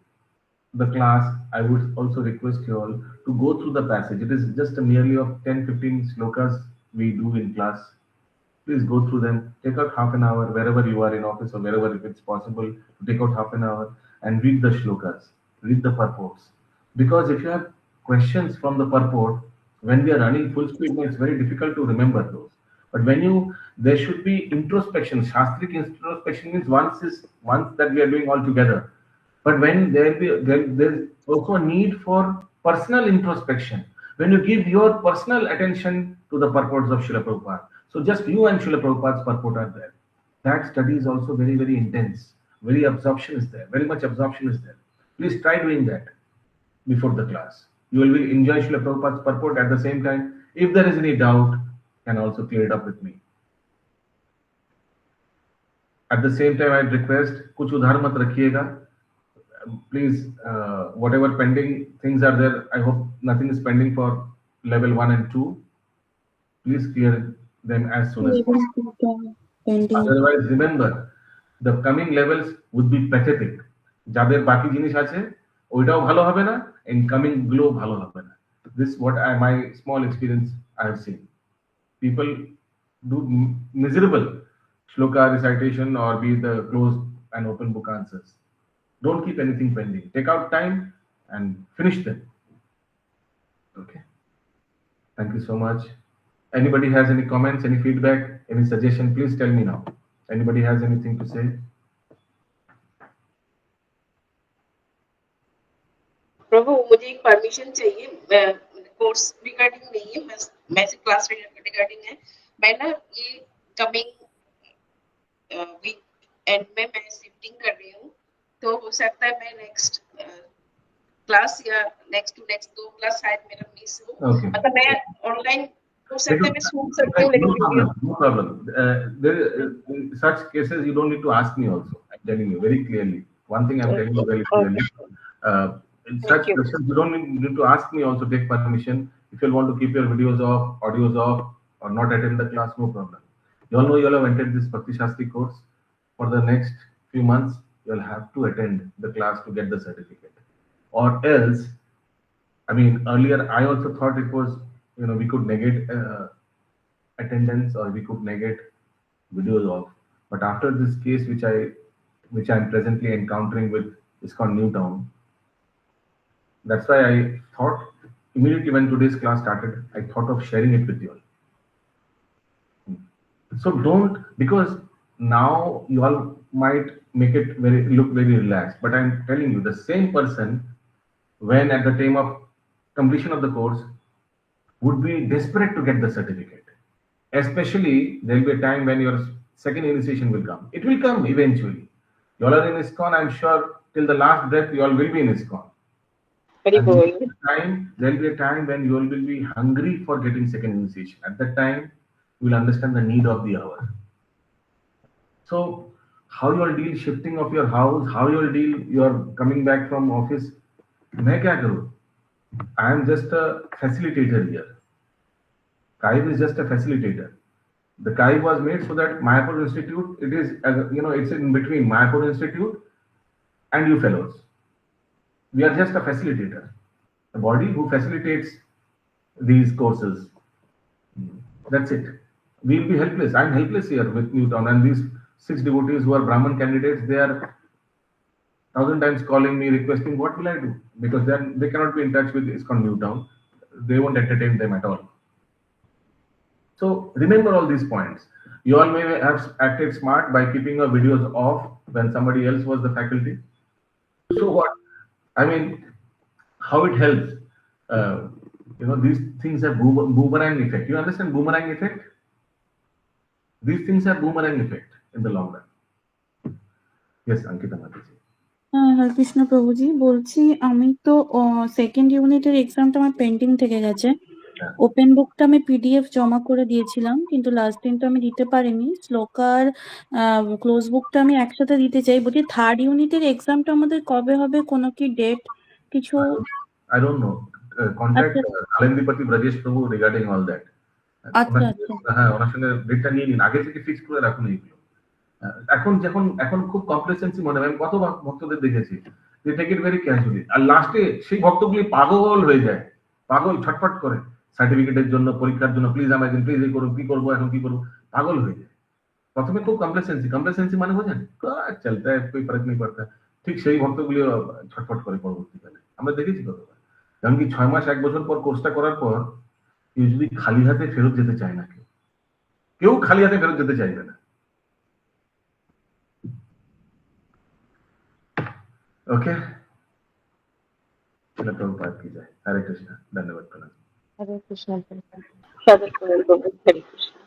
the class, I would also request you all to go through the passage. It is just a merely of 10-15 slokas we do in class. Please go through them. Take out half an hour wherever you are in office or wherever, if it's possible, to take out half an hour and read the shlokas, read the purports. Because if you have questions from the purport, when we are running full speed, it's very difficult to remember those. But there should be introspection. Shastric introspection means once that we are doing all together. But when there's also a need for personal introspection. When you give your personal attention to the purports of Srila Prabhupada. So just you and Srila Prabhupada's purport are there. That study is also very, very intense. Very absorption is there. Very much absorption is there. Please try doing that before the class. You will enjoy Srila Prabhupada's purport at the same time. If there is any doubt, you can also clear it up with me. At the same time, I request, kuch udhar mat rakhiyega. Please, whatever pending things are there, I hope nothing is pending for level 1 and 2. Please clear them as soon as possible. Otherwise, remember, the coming levels would be pathetic. যাদের বাকি জিনিস আছে ওইটাও ভালো হবে না, incoming glow ভালো হবে না. This is what my small experience I have seen. People do miserable shloka recitation or be the closed and open book answers. Don't keep anything pending. Take out time and finish them. Okay. Thank you so much. Anybody has any comments, any feedback, any suggestion, please tell me now. Anybody has anything to say? प्रभु मुझे एक permission चाहिए, course regarding नहीं है, मैं से class regarding है. मैं ना ये कमिंग वीक एंड में मैं शिफ्टिंग कर रही हूँ, तो हो सकता है मैं नेक्स्ट क्लास या नेक्स्ट टू नेक्स्ट 2 क्लास शायद मेरा मिस हो, Okay. मतलब मैं ऑनलाइन हो सकता है, मैं सुन सकती हूँ, लेकिन No video problem. No problem. In such cases, you don't need to ask me also. I'm telling you very clearly. One thing I'm telling you very clearly. In such questions, you don't need to ask me also, take permission. If you want to keep your videos off, audios off, or not attend the class, no problem. You all know you all have entered this Bhakti Shastri course. For the next few months, you'll have to attend the class to get the certificate. Or else, I mean, earlier I also thought it was, we could negate attendance or we could negate videos off. But after this case, which I'm presently encountering with ISKCON Newtown, that's why I thought immediately when today's class started, I thought of sharing it with you all. So don't, because now you all might make it look very relaxed, but I'm telling you, the same person, when at the time of completion of the course, would be desperate to get the certificate. Especially, there will be a time when your second initiation will come. It will come eventually. You all are in ISKCON, I'm sure till the last breath, you all will be in ISKCON. There will be a time when you all will be hungry for getting second initiation. At that time, you will understand the need of the hour. So, how you all deal shifting of your house, how you all deal your coming back from office, मैं क्या करूँ? I am just a facilitator here. Kaiv is just a facilitator. The Kaiv was made so that Mayapur Institute, it is, it's in between Mayapur Institute and you fellows. We are just a facilitator, a body who facilitates these courses. That's it. We'll be helpless. I'm helpless here with Newtown, and these 6 devotees who are Brahman candidates, they are 1,000 times calling me, requesting, what will I do? Because they cannot be in touch with ISKCON Newtown. They won't entertain them at all. So remember all these points. You all may have acted smart by keeping your videos off when somebody else was the faculty. So what? I mean, how it helps? These things have boomerang effect. You understand boomerang effect? These things have boomerang effect in the long run. Yes, Ankita Mataji. হরে কৃষ্ণ প্রভুজি, বলছি আমি তো second ইউনিটের এক্সামটা আমার pending থেকে গেছে। Open বুকটা আমি পিডিএফ জমা করে দিয়েছিলাম, কিন্তু লাস্ট দিন তো আমি দিতে পারিনি। শ্লোকার ক্লোজ বুকটা আমি একসাথে দিতে চাই। বলছি থার্ড ইউনিটের এক্সামটা আমাদের কবে হবে, কোনো কি ডেট কিছু? I don't know. Contact Alendipati Brajesh Prabhu regarding all that. আচ্ছা আচ্ছা, হ্যাঁ, ওনার সঙ্গে ডেটটা নিয়ে নিন, আগে থেকে ফিক্স করে রাখুন এইগুলো। এখন খুব কমপ্লেসেন্সি মনে হয়, আমি কত ভক্তদের দেখেছি যে টেক ইট ভেরি ক্যাজুয়ালি, আর লাস্টে সেই ভক্তগুলি পাগল হয়ে যায়, পাগল ছটফট করে সার্টিফিকেটের জন্য, পরীক্ষার জন্য, প্লিজ আমাকে প্লিজ এই করুন, কি করবো এখন, কি করবো, পাগল হয়ে যায়। প্রথমে খুব কমপ্লেসেন্সি মানে বোঝেন, চলতে কোই ফরক নেই পড়তা, ঠিক সেই ভক্তগুলি ছটফট করে পরবর্তীকালে। আমরা দেখেছি কতবার, কারণ কি 6 মাস 1 বছর পর কোর্সটা করার পর কেউ যদি খালি হাতে ফেরত যেতে চায় না, কেউ খালি হাতে ফেরত যেতে চাইবে না। ओके, चलो प्रभुपाद की जय। हरे कृष्णा, धन्यवाद। हरे कृष्ण। हरे कृष्ण।